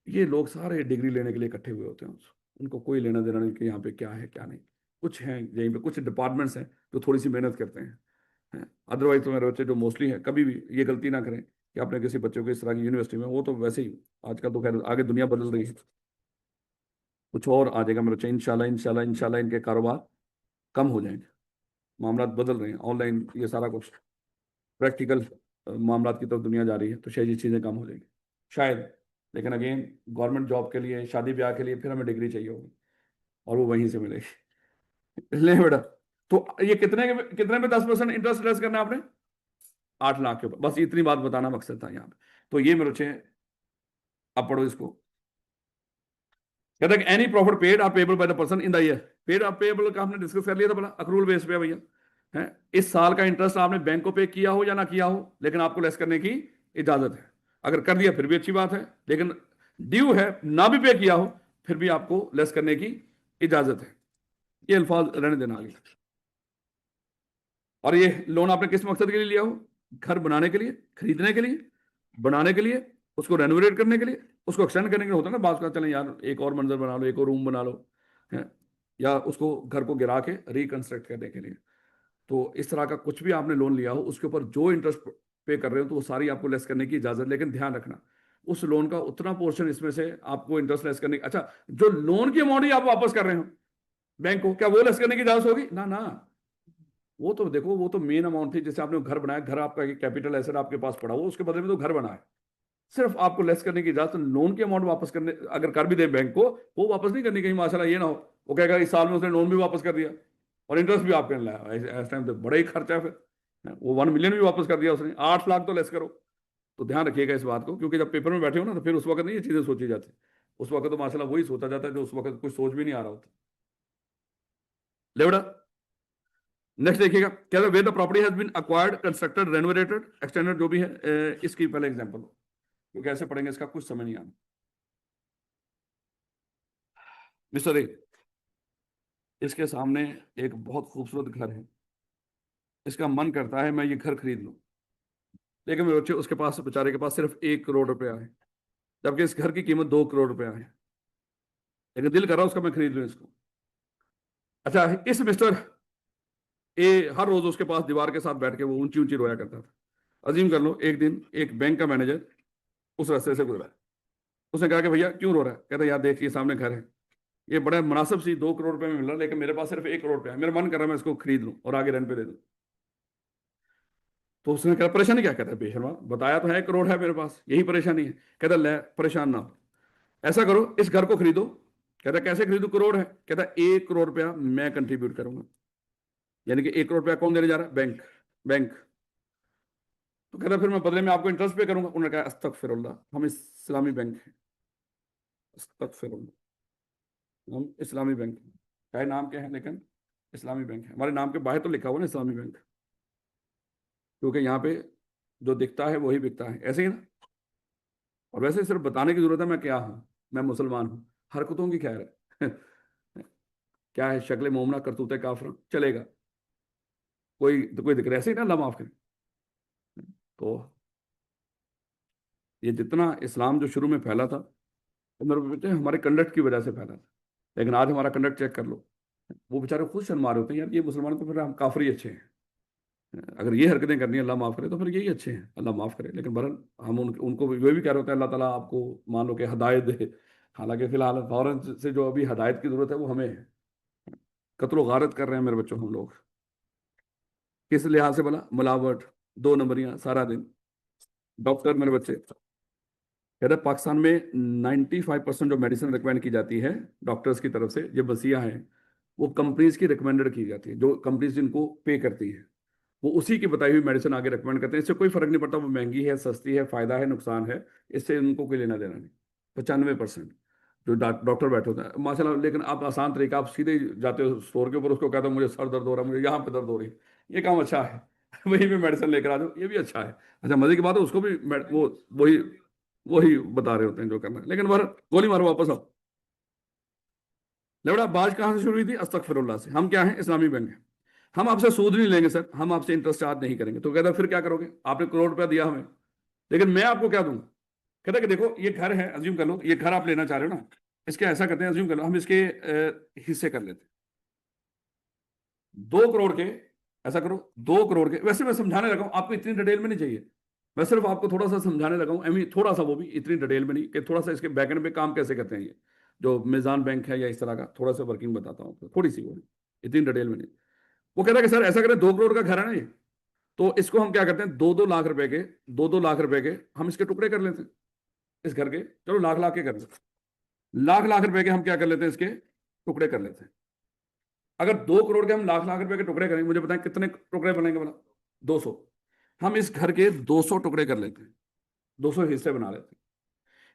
[SPEAKER 1] ये लोग सारे डिग्री लेने के लिए इकट्ठे हुए होते हैं, उनको कोई लेना देना नहीं कि यहाँ पे क्या है क्या नहीं। कुछ हैं यहीं पे, कुछ डिपार्टमेंट्स हैं जो थोड़ी सी मेहनत करते हैं। अदरवाइज तो मेरे बच्चे जो मोस्टली हैं, कभी भी ये गलती ना करें कि आपने किसी बच्चे को इस तरह की यूनिवर्सिटी में, वो तो वैसे ही आजकल तो खैर आगे दुनिया बदल रही है, कुछ और आ जाएगा मेरे बच्चे, इंशाल्लाह इंशाल्लाह इंशाल्लाह इनके कारोबार कम हो जाएंगे। मामला बदल रहे हैं, ऑनलाइन ये सारा कुछ प्रैक्टिकल मामला की तरफ दुनिया जा रही है, तो शायद ये चीज़ें कम हो जाएंगी शायद। लेकिन अगेन, गवर्नमेंट जॉब के लिए, शादी ब्याह के लिए फिर हमें डिग्री चाहिए होगी, और वो वहीं से मिलेगी। ले बेटा, तो ये कितने में 10% इंटरेस्ट लेस करना है आपने? 8 लाख के ऊपर, बस इतनी बात बताना मकसद था यहाँ पे। तो ये मेरे बच्चे, अब पढ़ो इसको। कहता है any profit paid or payable by the person in the year. Paid or payable का हमने डिस्कस कर लिया था, बोला अक्रूवल बेस पे भैया, है इस साल का इंटरेस्ट आपने बैंक को पे किया हो या ना किया हो, लेकिन आपको लेस करने की इजाजत है। अगर कर दिया फिर भी अच्छी बात है, लेकिन ड्यू है ना भी पे किया हो फिर भी आपको लेस करने की इजाजत है। ये अल्फाज रहने देना आगे। और ये लोन आपने किस मकसद के लिए लिया हो? घर बनाने के लिए, खरीदने के लिए, बनाने के लिए, उसको रेनोवेट करने के लिए, उसको एक्सटेंड करने के लिए। होता है ना बात का, चलें यार एक और मंजर बना लो, एक और रूम बना लो, है या उसको घर को गिरा के रिकंस्ट्रक्ट करने के लिए। तो इस तरह का कुछ भी आपने लोन लिया हो, उसके ऊपर जो इंटरेस्ट पे कर रहे हो तो वो सारी आपको लेस करने की इजाजत। लेकिन ध्यान रखना, उस लोन का उतना पोर्शन इसमें से आपको इंटरेस्ट लेस करने, अच्छा जो लोन की अमाउंट ही आप वापस कर रहे हो बैंक को, क्या वो लेस करने की इजाजत होगी? ना ना, वो तो देखो, वो तो मेन अमाउंट थी। जैसे आपने घर बनाया, घर आपका कैपिटल एसेट आपके पास पड़ा, वो उसके बदले में तो घर बना है, सिर्फ आपको लेस करने की इजाजत। लोन की अमाउंट वापस करने अगर कर भी दे बैंक को, वो वापस नहीं करनी। कहीं माशाल्लाह ये ना हो वो कहेगा इस साल में उसने लोन भी वापस कर दिया और इंटरेस्ट भी आपके लाया, इस टाइम तो बड़ा ही खर्चा है फिर। वो 1 मिलियन भी वापस कर दिया उसने, 8 लाख तो लेस करो। तो ध्यान रखिएगा इस बात को, क्योंकि जब पेपर में बैठे हो ना, तो फिर उस वक्त नहीं ये चीजें सोची जाती। उस वक्त तो माशाल्लाह वही सोचा जाता है जो उस वक्त कुछ सोच भी नहीं आ रहा होता। लेवड़ा, नेक्स्ट देखिएगा, क्या way the property has been acquired, constructed, renovated, extended, जो भी है, इसकी पहले एग्जांपल, क्योंकि ऐसे पढ़ेंगे इसका कुछ समझ नहीं आना। मिस्टर ए, इसके सामने एक बहुत खूबसूरत घर है, इसका मन करता है मैं ये घर खरीद लूं, लेकिन मेरे बच्चे उसके पास, बेचारे के पास सिर्फ 1 करोड़ रुपया है, जबकि इस घर की कीमत 2 करोड़ रुपया है। लेकिन दिल कर रहा है उसका मैं खरीद लूं इसको। अच्छा, इस मिस्टर ए हर रोज उसके पास दीवार के साथ बैठ के वो ऊंची ऊंची रोया करता था। अजीम कर लो एक दिन एक बैंक का मैनेजर उस रास्ते से गुजरा, उसने कहा कि भैया क्यों रो रहा है? कहता यार देख ये सामने घर है, ये बड़ा मुनासिब सी 2 करोड़ रुपए में मिल रहा है, लेकिन मेरे पास सिर्फ 1 करोड़ रुपया है, मेरा मन कर रहा है मैं इसको खरीद लूं और आगे रेंट पे दे दूं। तो उसने कहा परेशानी क्या? कहता है बेशर्मा, बताया तो है 1 करोड़ है मेरे पास, यही परेशानी है। कहता ले परेशान ना हो, ऐसा करो इस घर को खरीदो। कहता कैसे खरीदो, करोड़ है। कहता 1 करोड़ रुपया मैं कंट्रीब्यूट करूंगा। यानी कि 1 करोड़ रुपया कौन देने जा रहा है? बैंक। बैंक। तो कहता फिर मैं बदले में आपको इंटरेस्ट पे करूंगा। उन्होंने कहा अस्तगफिरुल्लाह, हम इस्लामी बैंक हैं। अस्तगफिरुल्लाह, हम इस्लामी बैंक हैं। चाहे नाम क्या है लेकिन इस्लामी बैंक है। हमारे नाम के बाहर तो लिखा हुआ ना इस्लामी बैंक, क्योंकि यहाँ पे जो दिखता है वही बिकता है, ऐसे ही ना। और वैसे सिर्फ बताने की जरूरत है मैं क्या हूँ। मैं मुसलमान हूँ, हरकतों की खैर है। क्या है, शक्ल मोमना करतूते काफर चलेगा, कोई तो कोई दिक्कत, ऐसे ही ना, अल्लाह माफ करे। तो ये जितना इस्लाम जो शुरू में फैला था, तो मेरे को कहते हैं हमारे कंडक्ट की वजह से फैला था। लेकिन आज हमारा कंडक्ट चेक कर लो, वो बेचारे खुद शर्मा रहे होते हैं, यार ये मुसलमान तो फिर हम काफर ही अच्छे हैं। अगर ये हरकतें करनी है अल्लाह माफ करे तो फिर यही अच्छे हैं, अल्लाह माफ करे। लेकिन बहरहाल हम उनको वे भी कह रहे होते हैं अल्लाह ताला आपको मान लो कि हदायत दे। हालांकि फिलहाल फौरन से जो अभी हदायत की जरूरत है वो हमें है। कत्लो गारत कर रहे हैं मेरे बच्चों हम लोग, किस लिहाज से? बोला मिलावट, 2 नंबरियां सारा दिन। डॉक्टर मेरे बच्चे कहते हैं पाकिस्तान में 95% जो मेडिसिन रिकमेंड की जाती है डॉक्टर्स की तरफ से, ये वसीयत हैं, वो कंपनीज की रिकमेंडेड की जाती है, जो कंपनीज जिनको पे करती है वो उसी की बताई हुई मेडिसिन आगे रिकमेंड करते हैं। इससे कोई फर्क नहीं पड़ता वो महंगी है, सस्ती है, फायदा है, नुकसान है, इससे उनको कोई लेना देना नहीं। 95% जो डॉक्टर बैठे होते हैं माशाल्लाह। लेकिन आप आसान तरीका, आप सीधे जाते हो स्टोर के ऊपर, उसको कहते हो मुझे सर दर्द हो रहा है, मुझे यहाँ पे दर्द हो रही है, ये काम अच्छा है। वहीं पे मेडिसिन लेकर आ जाओ, ये भी अच्छा है। अच्छा मजे की बात है, उसको भी वो वही वही बता रहे होते हैं जो करना है। लेकिन बार गोली मारो वापस आओ। लेवड़ा बाज कहाँ से शुरू हुई थी? अस्तगफिरुल्लाह से। हम क्या हैं? इस्लामी बैंक है। हम आपसे सूद नहीं लेंगे सर, हम आपसे इंटरेस्ट चार्ज नहीं करेंगे। तो कहता फिर क्या करोगे? आपने करोड़ रुपया दिया हमें, लेकिन मैं आपको क्या दूंगा? कहता कि देखो ये घर है, अज्यूम कर लो ये घर आप लेना चाह रहे हो ना, इसके ऐसा करते हैं, अज्यूम कर लो हम इसके हिस्से कर लेते हैं 2 करोड़ के। ऐसा करो 2 करोड़ के, वैसे मैं समझाने लगा हूं आपको, इतनी डिटेल में नहीं चाहिए। मैं सिर्फ आपको थोड़ा सा समझाने लगा हूं, एमी थोड़ा सा, वो भी इतनी डिटेल में नहीं, कि थोड़ा सा इसके बैकएंड पे काम कैसे करते हैं ये जो मिजान बैंक है या इस तरह का, थोड़ा सा वर्किंग बताता हूँ थोड़ी सी, वो इतनी डिटेल में नहीं। वो कहता है कि सर ऐसा करें, 2 करोड़ का घर है ना ये, तो इसको हम क्या करते हैं, 2-2 लाख रुपए के, 2-2 लाख रुपए के हम इसके टुकड़े कर लेते हैं। इस घर के चलो लाख लाख के कर लेते हैं, लाख लाख रुपए के हम क्या कर लेते हैं, इसके टुकड़े कर लेते हैं। अगर 2 करोड़ के हम लाख लाख रुपए के टुकड़े करेंगे, मुझे बताएं कितने टुकड़े बनेंगे बोला? 200। हम इस घर के 200 टुकड़े कर लेते हैं, 200 हिस्से बना लेते हैं।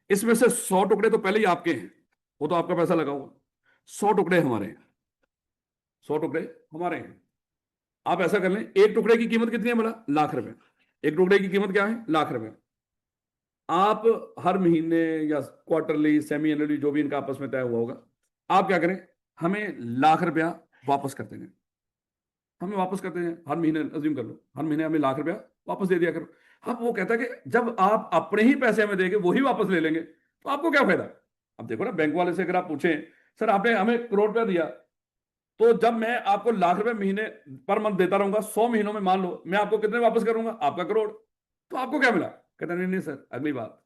[SPEAKER 1] इसमें से 100 टुकड़े तो पहले ही आपके हैं, वो तो आपका पैसा लगा हुआ। 100 टुकड़े हमारे हैं, 100 टुकड़े हमारे हैं। आप ऐसा कर लें, एक टुकड़े की कीमत कितनी है बोला? लाख रुपए। एक टुकड़े की कीमत क्या है? लाख रुपए। आप हर महीने या क्वार्टरली, सेमी एनुअली, जो भी इनका आपस में तय हुआ होगा, आप क्या करें, हमें लाख रुपया वापस कर देंगे। हमें वापस करते हैं हर महीने, अज्यूम कर लो हर महीने हमें लाख रुपया वापस दे दिया करो। अब वो कहता है कि जब आप अपने ही पैसे हमें देंगे, वही वापस ले लेंगे, तो आपको क्या फायदा? अब देखो ना, बैंक वाले से अगर आप पूछें सर आपने हमें करोड़ रुपया दिया, तो जब मैं आपको लाख रुपए महीने पर मंथ देता रहूंगा, 100 महीनों में मान लो मैं आपको कितने वापस करूंगा? आपका करोड़। तो आपको क्या मिला? कहता नहीं नहीं सर, अगली बात,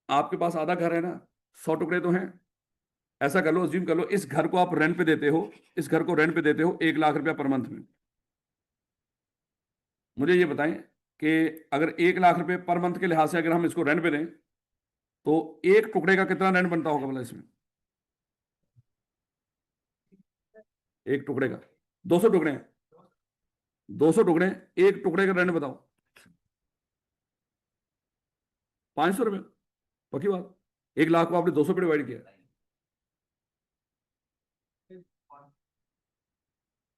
[SPEAKER 1] आपके पास आधा घर है ना, 100 टुकड़े तो हैं। ऐसा कर लो, अज्यूम कर लो इस घर को आप रेंट पे देते हो, इस घर को रेंट पे देते हो 1 लाख रुपया पर मंथ में। मुझे ये बताएं कि अगर 1 लाख रुपए पर मंथ के लिहाज से अगर हम इसको रेंट पे दें, तो एक टुकड़े का कितना रेंट बनता होगा बोला इसमें? एक टुकड़े का, 200 टुकड़े हैं, 200 टुकड़े हैं, एक टुकड़े का रेंट बताओ। 500 रुपये, पक्की बात। 1 लाख को आपने 200 पे डिवाइड किया।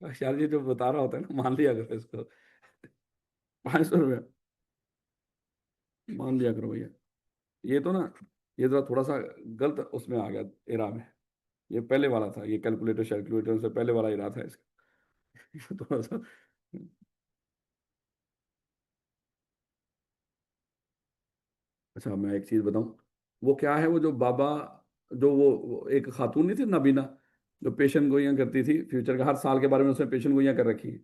[SPEAKER 1] यार ये जो बता रहा होता है ना, मान लिया करो इसको। 500 रुपये मान लिया करो भैया। ये तो ना, ये जरा थोड़ा सा गलत उसमें आ गया, एरा में। ये पहले वाला था, ये कैलकुलेटर शैलकुलेटर से पहले वाला एरा था इसका। थोड़ा सा। अच्छा मैं एक चीज बताऊं, वो क्या है, वो जो बाबा, जो वो एक खातून नहीं थी नबीना, जो पेशन गोइयां करती थी फ्यूचर का, हर साल के बारे में उसने पेशन गोइयां कर रखी है।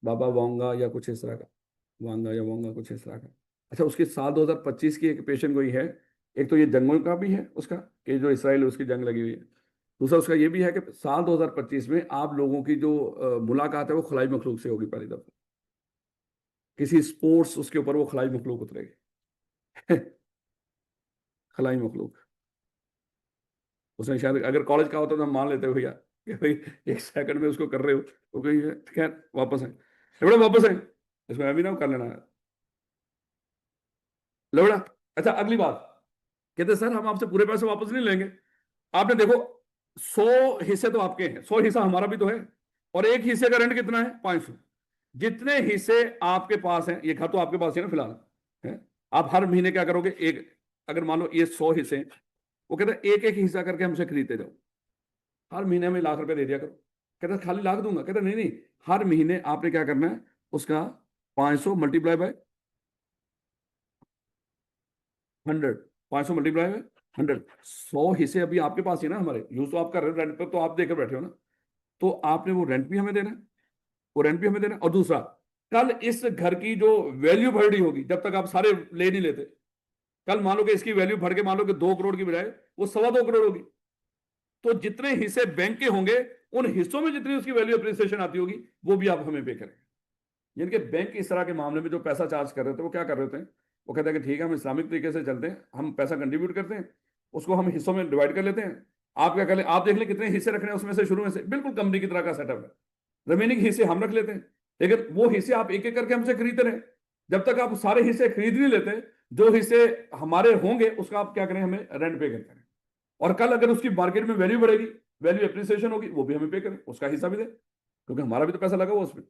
[SPEAKER 1] बाबा वांगा या कुछ इस तरह का, वांगा या वांगा कुछ इस तरह का। अच्छा, उसकी साल 2025 की एक पेशन गोई है। एक तो ये जंगों का भी है उसका, कि जो इसराइल उसकी जंग लगी हुई है। दूसरा उसका ये भी है कि साल 2025 में आप लोगों की जो मुलाकात है वो खलाई मखलूक से होगी पहली दफा। किसी स्पोर्ट्स उसके ऊपर वो खलाई मखलूक उतरेगी। खलाई मखलूक। उसने शायद अगर कॉलेज का होता तो हम मान लेते भैया कि भाई 1 सेकंड में उसको कर रहे हो तो कहीं खैर वापस आए। लेवड़ा वापस आए, इसमें अभी ना कर लेना है लेवड़ा। अच्छा, अगली बात, कहते सर हम आपसे पूरे पैसे वापस नहीं लेंगे। आपने देखो, 100 हिस्से तो आपके हैं, 100 हिस्सा हमारा भी तो है। और एक हिस्से का रेंट कितना है? 500। जितने हिस्से आपके पास हैं, ये घर तो आपके पास है ना फिलहाल, है। आप हर महीने क्या करोगे? एक, अगर मान लो ये 100 हिस्से हैं, वो कहते हैं एक एक हिस्सा करके हमसे खरीदते जाओ, हर महीने में लाख रुपए दे दिया करो। कहता खाली लाख दूंगा? कहता नहीं नहीं, हर महीने आपने क्या करना है, उसका 500 × 100, 500 × 100। 100 हिस्से अभी आपके पास ही ना हमारे, यूज तो आप कर रहे हो, रेंट पर तो आप देकर बैठे हो ना। तो आपने वो रेंट भी हमें देना है, वो रेंट भी हमें देना है। और दूसरा, कल इस घर की जो वैल्यू बढ़ रही होगी, जब तक आप सारे ले नहीं लेते, कल मान लो कि इसकी वैल्यू बढ़ के मान लो कि 2 करोड़ की बजाय वो 2.25 करोड़ होगी। तो जितने हिस्से बैंक के होंगे, उन हिस्सों में जितनी उसकी वैल्यू अप्रिसिएशन आती होगी, वो भी आप हमें पे करें। यानी कि बैंक इस तरह के मामले में जो पैसा चार्ज कर रहे थे, वो क्या कर रहे थे, वो कहते हैं कि ठीक है हम इस्लामिक तरीके से चलते हैं, हम पैसा कंट्रीब्यूट करते हैं, उसको हम हिस्सों में डिवाइड कर लेते हैं। आप क्या कर ले, आप देख लें कितने हिस्से रखने हैं उसमें से, शुरू में से बिल्कुल कंपनी की तरह का सेटअप है। रिमेनिंग हिस्से हम रख लेते हैं, लेकिन वो हिस्से आप एक एक करके हमसे खरीदते रहे। जब तक आप सारे हिस्से खरीद नहीं लेते, जो हिस्से हमारे होंगे उसका आप क्या करें, हमें रेंट पे करते हैं। और कल अगर उसकी मार्केट में वैल्यू बढ़ेगी, वैल्यू एप्रिसिएशन होगी, वो भी हमें पे करें, उसका हिस्सा भी दे, क्योंकि हमारा भी तो पैसा लगा हुआ उसमें।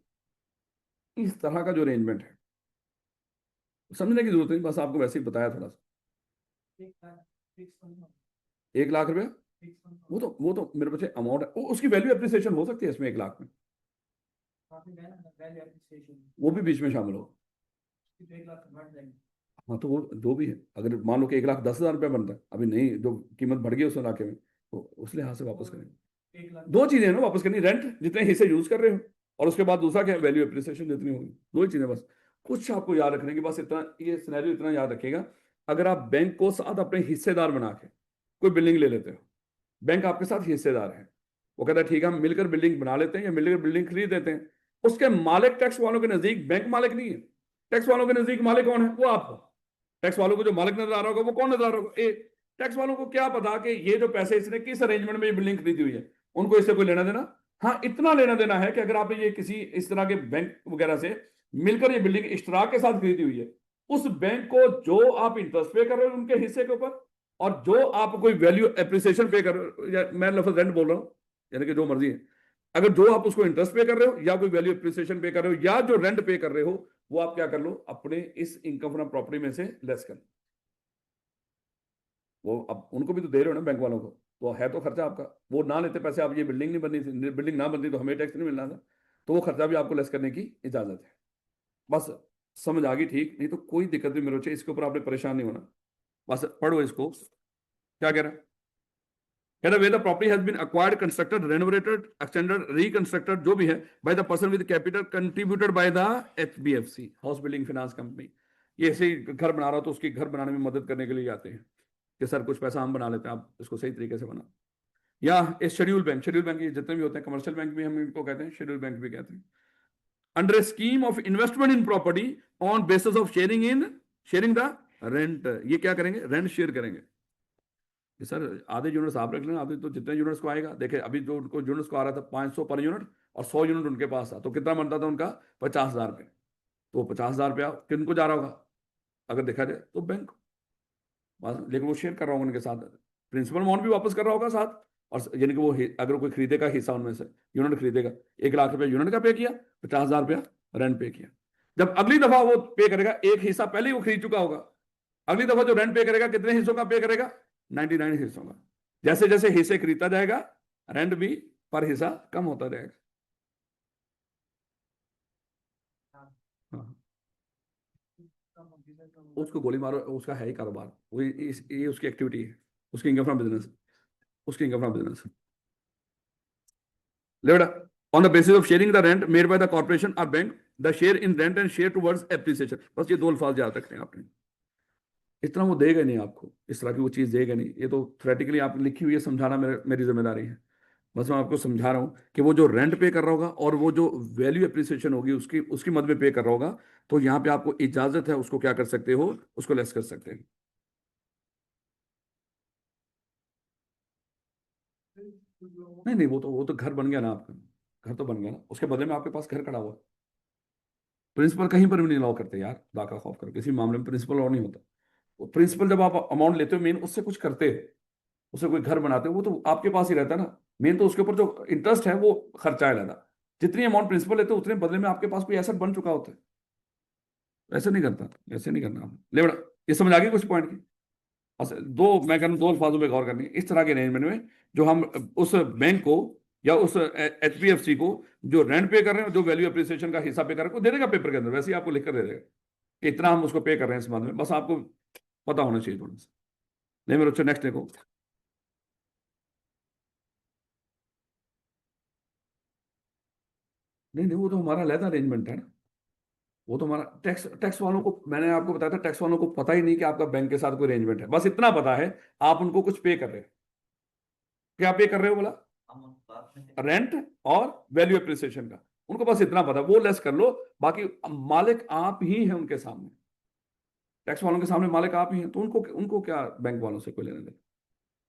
[SPEAKER 1] इस तरह का जो अरेंजमेंट है, समझने की जरूरत नहीं, बस आपको वैसे ही बताया थोड़ा सा। 1 लाख रुपया, वो तो मेरे बच्चे अमाउंट है, उसकी वैल्यू एप्रिसिएशन हो सकती है इसमें 1 लाख में, वो भी बीच में शामिल हो। हाँ तो वो जो भी है, अगर मान लो कि 1,10,000 रुपया बनता है, अभी नहीं जो कीमत बढ़ गई उस इलाके में, तो उस लिहाज से वापस करेंगे। दो चीजें हैं ना वापस करनी, रेंट जितने हिस्से यूज कर रहे हो, और उसके बाद दूसरा क्या, वैल्यू एप्रिसिएशन जितनी होगी। दो ही चीजें बस। कुछ आपको याद रखने की, बस इतना, ये सिनेरियो इतना याद रखिएगा। अगर आप बैंक को साथ अपने हिस्सेदार बना के कोई बिल्डिंग ले लेते हो, बैंक आपके साथ हिस्सेदार है, वो कहता है ठीक है हम मिलकर बिल्डिंग बना लेते हैं या मिलकर बिल्डिंग खरीद लेते हैं, उसके मालिक टैक्स वालों के नजदीक बैंक मालिक नहीं है। टैक्स वालों के नजदीक मालिक कौन है? वो आप हो। टैक्स वालों को जो मालिक नजर आ रहा होगा वो कौन नजर आ रहा होगा? टैक्स वालों को क्या पता कि ये जो पैसे इसने किस अरेंजमेंट में ये बिल्डिंग खरीदी हुई है, उनको इससे कोई लेना देना। हाँ, इतना लेना देना है कि अगर आपने ये किसी इस तरह के बैंक वगैरह से मिलकर ये बिल्डिंग इश्तराक के साथ खरीदी हुई है, उस बैंक को जो आप इंटरेस्ट पे कर रहे हो उनके हिस्से के ऊपर, और जो आप कोई वैल्यू एप्रिसिएशन पे कर रहे हो, या मैं लफ्ज रेंट बोल रहा हूँ, यानी कि जो मर्जी है, अगर जो आप उसको इंटरेस्ट पे कर रहे हो या कोई वैल्यू एप्रिसिएशन पे कर रहे हो या जो रेंट पे कर रहे हो, वो आप क्या कर लो, अपने इस इनकम फ्रॉम प्रॉपर्टी में से लेस कर लो। वो अब उनको भी तो दे रहे हो ना बैंक वालों को, तो है तो खर्चा आपका। वो ना लेते पैसे, आप ये बिल्डिंग नहीं बननी थी, बिल्डिंग ना बनती तो हमें टैक्स नहीं मिलना था, तो वो खर्चा भी आपको लेस करने की इजाजत है। बस समझ आ गई? ठीक, नहीं तो कोई दिक्कत भी मेरे, इसके ऊपर आपने परेशान नहीं होना। बस पढ़ो इसको, क्या कह रहा है। कह रहा way the property has been acquired, constructed, renovated, extended, reconstructed, जो भी है, by the person with capital contributed by the HBFC, house building finance company. ये ऐसे ही घर बना रहा हो तो उसकी घर बनाने में मदद करने के लिए आते हैं कि सर कुछ पैसा हम बना लेते हैं, आप इसको सही तरीके से बना। या शेड्यूल बैंक, शेड्यूल बैंक ये जितने भी होते हैं, कमर्शियल बैंक भी हम इनको कहते हैं, शेड्यूल बैंक भी कहते हैं। Under A scheme of investment in property on basis of sharing the rent, ये क्या करेंगे, रेंट शेयर करेंगे। कि सर आधे यूनिट्स आप रख लेना, आधे तो जितने यूनिट्स को आएगा, देखिए अभी जो उनको यूनिट्स को आ रहा था 500 पर यूनिट, और 100 यूनिट उनके पास था, तो कितना बनता था उनका, 50,000 रुपये। तो 50,000 रुपया किन को जा रहा होगा, अगर देखा जाए तो बैंक। लेकिन वो शेयर कर रहा होगा उनके साथ, प्रिंसिपल अमाउंट भी वापस कर रहा होगा साथ। और यानी कि वो अगर कोई खरीदेगा हिस्सा उनमें से, यूनिट खरीदेगा, 1 लाख रुपया यूनिट का पे किया, 50,000 रुपया रेंट पे किया। जब अगली दफा वो पे करेगा, एक हिस्सा पहले ही वो खरीद चुका होगा, अगली दफा जो रेंट पे करेगा कितने हिस्सों का पे करेगा, 99 हिस्सों का। जैसे जैसे हिस्से खरीदता जाएगा, रेंट भी पर हिस्सा कम होता जाएगा। हाँ, उसको गोली मारो, उसका है ही कारोबार, वो ये उसकी एक्टिविटी है, उसकी इनकम फ्रॉम बिजनेस, उसकी income from business. Levda, on the basis of sharing the rent made by the corporation or bank, the share in rent and share towards appreciation, बस ये दो अल्फाज याद रखने हैं आपने। इतना वो देगा नहीं आपको, इस तरह की वो चीज़ देगा नहीं। ये तो थ्योरेटिकली आप लिखी हुई है, समझाना मेरी जिम्मेदारी है। बस मैं आपको समझा रहा हूँ कि वो जो रेंट पे कर रहा होगा और वो जो वैल्यू एप्रिसिएशन होगी उसकी उसकी मद में पे कर रहा होगा, तो यहाँ पे आपको इजाजत है, उसको क्या कर सकते हो, उसको लेस कर सकते हैं। नहीं नहीं, वो तो घर बन गया ना आपका, घर तो बन गया ना, उसके बदले में आपके पास घर खड़ा हुआ। प्रिंसिपल कहीं पर भी नहीं लॉ करते यार, खुदा का खौफ कर, किसी मामले में प्रिंसिपल लॉ नहीं होता। वो प्रिंसिपल जब आप अमाउंट लेते हो मेन उससे कुछ करते हो, उसे कोई घर बनाते हो, वो तो आपके पास ही रहता है ना। मेन तो उसके ऊपर जो इंटरेस्ट है वो खर्चा है ज्यादा। जितनी अमाउंट प्रिंसिपल लेते हो उतने बदले में आपके पास कोई एसेट बन चुका होता है। ऐसे नहीं करता, ऐसे नहीं करना आपने। ले बड़ा, ये समझ आ गई कुछ पॉइंट की? अच्छा, मैं कह रहा हूं दो अल्फाजों में गौर करनी है। इस तरह के अरेंजमेंट में जो हम उस बैंक को या उस HPFC को जो रेंट पे कर रहे हैं, जो वैल्यू अप्रिसिएशन का हिस्सा पे कर रहे हैं, वो दे देगा पेपर के अंदर, वैसे ही आपको लिख कर दे देगा कि इतना हम उसको पे कर रहे हैं इस बात में। बस आपको पता होना चाहिए थोड़ा सा। नहीं मेरे बच्चों, नेक्स्ट देखो। नहीं नहीं, वो तो हमारा अलग अरेंजमेंट है ना। वो तो हमारा टैक्स टैक्स वालों को, मैंने आपको बताया था, टैक्स वालों को पता ही नहीं कि आपका बैंक के साथ कोई अरेंजमेंट है। बस इतना पता है आप उनको कुछ पे कर रहे हैं। क्या पे कर रहे हो बोला? रेंट और वैल्यू एप्रिसिएशन का। उनको बस इतना पता, वो लेस कर लो। बाकी मालिक आप ही हैं उनके सामने, टैक्स वालों के सामने मालिक आप ही हैं। तो उनको उनको क्या बैंक वालों से कोई लेने देना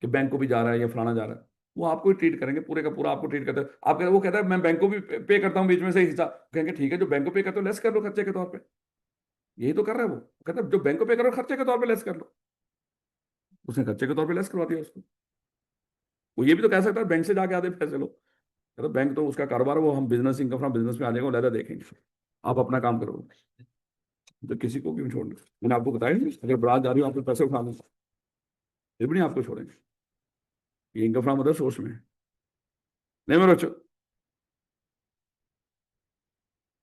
[SPEAKER 1] कि बैंक को भी जा रहा है या फलाना जा रहा है। वो आपको ही ट्रीट करेंगे, पूरे का पूरा आपको ट्रीट करते हैं। आप वो कहता है मैं बैंक को भी पे करता हूँ बीच में से हिस्सा, कहेंगे ठीक है, जो बैंक को पे करते हो लेस कर लो खर्चे के तौर पे। यही तो कर रहा है वो, कहता है जो बैंक को पे करो खर्चे के तौर पे लेस कर लो। उसने खर्चे के तौर पे लेस करवा दिया उसको। वो ये भी तो कह सकता है बैंक से जाके आधे पैसे लो। कहता बैंक तो उसका कारोबार है, वो हम बिजनेस इनकम फ्रॉम बिजनेस में आ जाएगा, लहदा देखेंगे। आप अपना काम करो, तो किसी को क्यों छोड़ना। मैंने आपको बताया नहीं, अगर बारात जा रही हो आपके पैसे उठा लो, फिर भी नहीं आपको छोड़ेंगे। ये इनकम फ्रॉम अदर सोर्स में है। नहीं मेरे बच्चों,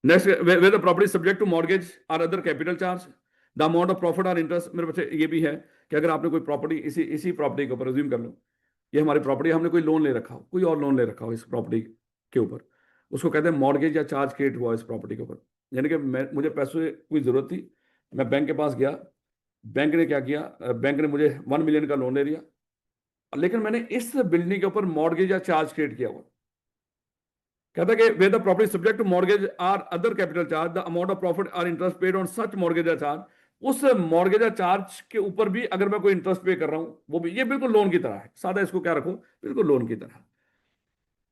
[SPEAKER 1] next, where the property is subject to mortgage or other capital charge, the amount of profit or interest। मेरे बच्चे ये भी है कि अगर आपने कोई प्रॉपर्टी, इसी इसी प्रॉपर्टी के ऊपर अज्यूम कर लो, ये हमारी प्रॉपर्टी, हमने कोई लोन ले रखा हो, कोई और लोन ले रखा हो इस प्रॉपर्टी के ऊपर, उसको कहते हैं मॉर्गेज या चार्ज क्रिएट हुआ इस प्रॉपर्टी के ऊपर। यानी कि मुझे पैसों की जरूरत थी, मैं बैंक के पास गया, बैंक ने क्या किया, बैंक ने मुझे 1 मिलियन का लोन दे दिया, लेकिन मैंने इस बिल्डिंग के ऊपर मॉर्गेज या चार्ज क्रिएट किया हुआ। कहता है कि way the property subject to mortgage or other capital charge, the amount of profit or interest paid on such mortgage charge. उस मॉर्गेज चार्ज के ऊपर भी अगर मैं कोई इंटरेस्ट पे कर रहा हूं, वो भी ये बिल्कुल लोन की तरह है। सादा इसको क्या रखो, बिल्कुल लोन की तरह।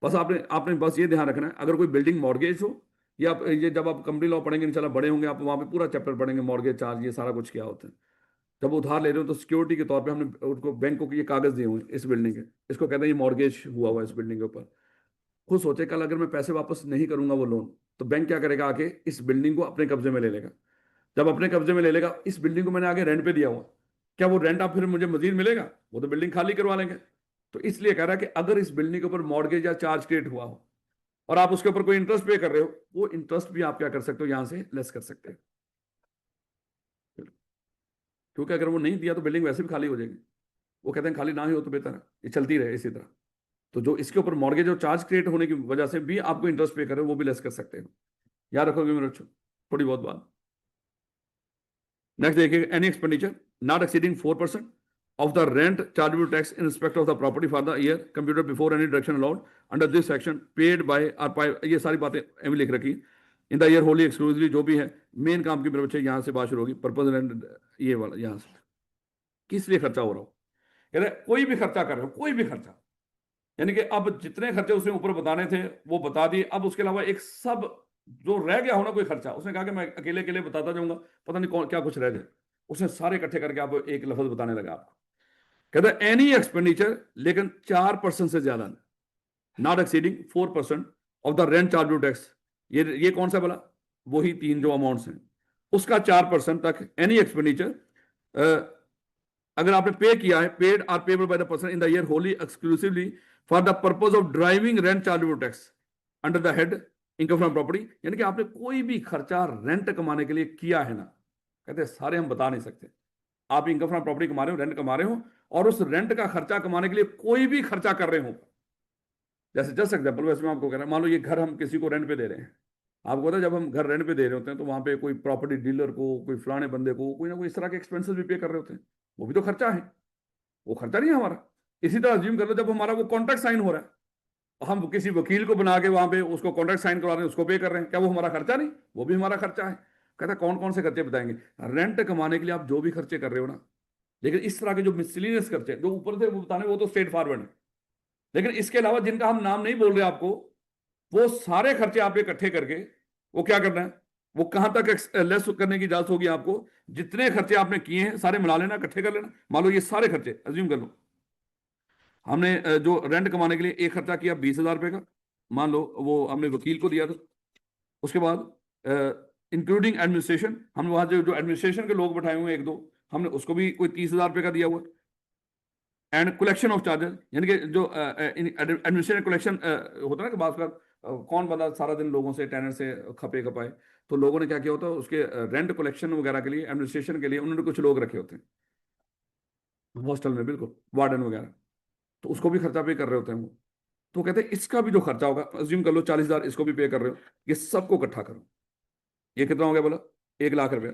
[SPEAKER 1] बस आपने आपने बस ये ध्यान रखना है, अगर कोई बिल्डिंग मॉर्गेज हो, या ये जब आप कंपनी लॉ पढ़ेंगे इंशाल्लाह बड़े होंगे, आप वहां पे पूरा चैप्टर पढ़ेंगे मॉर्गेज चार्ज, ये सारा कुछ क्या होता है। जब उधार ले रहे हो तो सिक्योरिटी के तौर पे हमने उनको बैंकों को ये कागज दिए हुए हैं इस बिल्डिंग के, इसको कहते हैं ये मॉर्गेज हुआ हुआ है इस बिल्डिंग के ऊपर। खुद सोचे कल अगर मैं पैसे वापस नहीं करूंगा वो लोन, तो बैंक क्या करेगा, आके इस बिल्डिंग को अपने कब्जे में ले लेगा। जब अपने कब्जे में ले लेगा, इस बिल्डिंग को मैंने आगे रेंट पे दिया हुआ, क्या वो रेंट आप फिर मुझे मजीद मिलेगा? वो तो बिल्डिंग खाली करवा लेंगे। तो इसलिए कह रहा है कि अगर इस बिल्डिंग के ऊपर मॉर्गेज या चार्ज क्रिएट हुआ हो और आप उसके ऊपर कोई इंटरेस्ट पे कर रहे हो, वो इंटरेस्ट भी आप क्या कर सकते हो, यहां से लेस कर सकते हो। क्योंकि अगर वो नहीं दिया तो बिल्डिंग वैसे भी खाली हो जाएगी। वो कहते हैं खाली ना ही हो तो बेहतर है, ये चलती रहे इसी तरह। तो जो इसके ऊपर मॉर्गेज और चार्ज क्रिएट होने की वजह से भी आपको इंटरेस्ट पे करे, वो भी लेस कर सकते हो। याद रखोगे मेरे बच्चों, थोड़ी बहुत बात। नेक्स्ट देखिए, any expenditure not exceeding 4% of the rent chargeable tax in respect of the property for the year computed before any deduction allowed under this section paid by or by, ये सारी बातें एम लिख रखी। इन the year wholly exclusively, जो भी है main काम की मेरे बच्चे यहाँ से बात शुरू होगी, पर्पज एंड ये वाला यहाँ से किस लिए खर्चा हो रहा हो। कह रहे कोई भी खर्चा कर रहे हो, कोई भी खर्चा, यानी कि अब जितने खर्चे उसने ऊपर बताने थे वो बता दिए। अब उसके अलावा एक सब जो रह गया हो ना कोई खर्चा, उसने कहा कि मैं अकेले अकेले बताता जाऊंगा, पता नहीं कौन क्या कुछ रह जाए। उसने सारे इकट्ठे करके आप एक लफ्ज बताने लगा आपको। कहता है एनी एक्सपेंडिचर, लेकिन 4% से ज्यादा not exceeding 4% of the rent charge tax. ये कौन सा बोला, वही तीन जो अमाउंट्स हैं उसका 4% तक एनी एक्सपेंडिचर अगर आपने पे किया है, paid or payable by the person in the year wholly exclusively for the purpose of deriving rent chargeable tax under the head income from property. यानी कि आपने कोई भी खर्चा रेंट कमाने के लिए किया है ना, कहते हैं सारे हम बता नहीं सकते। आप इनकम फ्रॉम प्रॉपर्टी कमा रहे हो, रेंट कमा रहे हो, और उस रेंट का खर्चा कमाने के लिए कोई भी खर्चा कर रहे हो, जैसे जस्ट एग्जाम्पल वैसे मैं आपको कह रहा हूं, मान लो ये घर हम किसी को रेंट पे दे रहे हैं, आपको पता है जब हम घर रेंट पे दे रहे होते हैं तो वहां पे कोई प्रॉपर्टी डीलर को, कोई फलाने बंदे को, कोई ना कोई इस तरह के एक्सपेंसेस भी पे कर रहे होते हैं। वो भी तो खर्चा है, वो खर्चा नहीं है हमारा। इसी तरह अज्यूम कर लो जब हमारा वो कॉन्ट्रैक्ट साइन हो रहा है, हम किसी वकील को बना के वहां पे उसको कॉन्ट्रैक्ट साइन करवा रहे हैं, उसको पे कर रहे हैं, क्या वो हमारा खर्चा नहीं? वो भी हमारा खर्चा है। कहता है कौन कौन से खर्चे बताएंगे? रेंट कमाने के लिए आप जो भी खर्चे कर रहे हो ना, लेकिन इस तरह के जो मिसलिनियस खर्चे जो ऊपर से वो बताने, वो तो स्ट्रेट फॉरवर्ड है। लेकिन इसके अलावा जिनका हम नाम नहीं बोल रहे आपको, वो सारे खर्चे आप इकट्ठे करके वो क्या करना है, वो कहां तक लेस करने की इजाजत होगी आपको? जितने खर्चे आपने किए हैं सारे मिला लेना, इकट्ठे कर लेना। मान लो ये सारे खर्चे अज्यूम कर लो, हमने जो रेंट कमाने के लिए एक खर्चा किया 20,000 रुपए का, मान लो वो हमने वकील को दिया था। उसके बाद इंक्लूडिंग एडमिनिस्ट्रेशन, हमने वहां जो एडमिनिस्ट्रेशन के लोग बैठाए हुए हैं एक दो, हमने उसको भी कोई 30,000 रुपए का दिया हुआ। एंड कलेक्शन ऑफ चार्जेस, यानी कि जो एडमिनिस्ट्रेशन कलेक्शन होता है ना कि बात का कौन बंदा सारा दिन लोगों से, टेनर से खपे खपाए, तो लोगों ने क्या किया होता है उसके रेंट कलेक्शन वगैरह के लिए, एडमिनिस्ट्रेशन के लिए उन्होंने कुछ लोग रखे होते हैं हॉस्टल में, बिल्कुल वार्डन वगैरह, तो उसको भी खर्चा पे कर रहे होते हैं वो। तो कहते हैं इसका भी जो खर्चा होगा, अज्यूम कर लो 40,000 इसको भी पे कर रहे हो, ये सबको इकट्ठा करो। ये कितना हो गया बोला? 1,00,000 रुपया,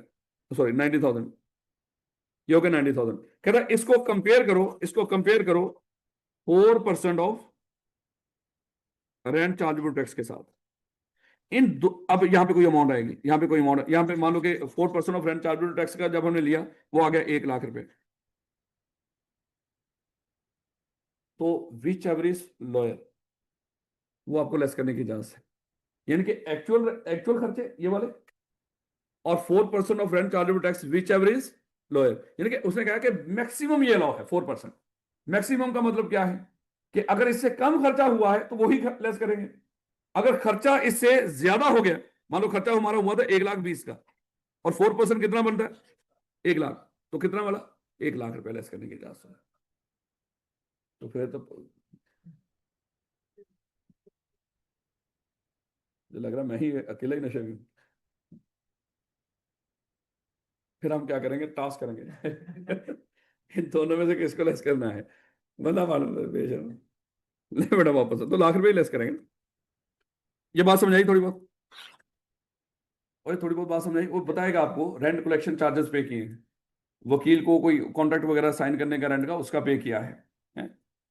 [SPEAKER 1] सॉरी 90,000, ये हो गया 90,000। कहता है इसको कंपेयर करो, इसको कंपेयर करो 4% ऑफ रेंट चार्जेबल टैक्स के साथ। अब यहां पे कोई अमाउंट आएगी, यहां पे कोई अमाउंट, यहां पे मान लो कि 4% ऑफ रेंट चार्जेबल टैक्स का जब हमने लिया, वो आ गया 1,00,000 रुपए। तो विच एवरेज लॉयर, वो आपको लेस करने की इजाजत है। यानी कि एक्चुअल एक्चुअल खर्चे ये वाले, और 4% of rent chargeable tax which average lower. यानी कि उसने कहा कि मैक्सिमम ये अलाउ है 4%। मैक्सिमम का मतलब क्या है कि अगर इससे कम खर्चा हुआ है तो वही लेस करेंगे। अगर खर्चा इससे ज्यादा हो गया, मान लो खर्चा हमारा हुआ था 1,20,000 का, और 4% कितना बनता है? 1,00,000, तो कितना वाला? 1,00,000 रुपए लेस करने की इजाजत है। तो फिर तो मुझे लग रहा है मैं ही अकेला ही नशे में हूं। फिर हम क्या करेंगे? टास्क करेंगे इन दोनों में से किसको लेस करना है, बंदा मालूम है बेशर्म। ले बेटा वापस, तो 1,00,000 रुपए लेस करेंगे। ये बात समझ आई थोड़ी बहुत? और थोड़ी बहुत बात समझ आई, वो बताएगा आपको रेंट कलेक्शन चार्जेस पे किए हैं, वकील को कोई कॉन्ट्रैक्ट वगैरह साइन करने का रेंट का उसका पे किया है?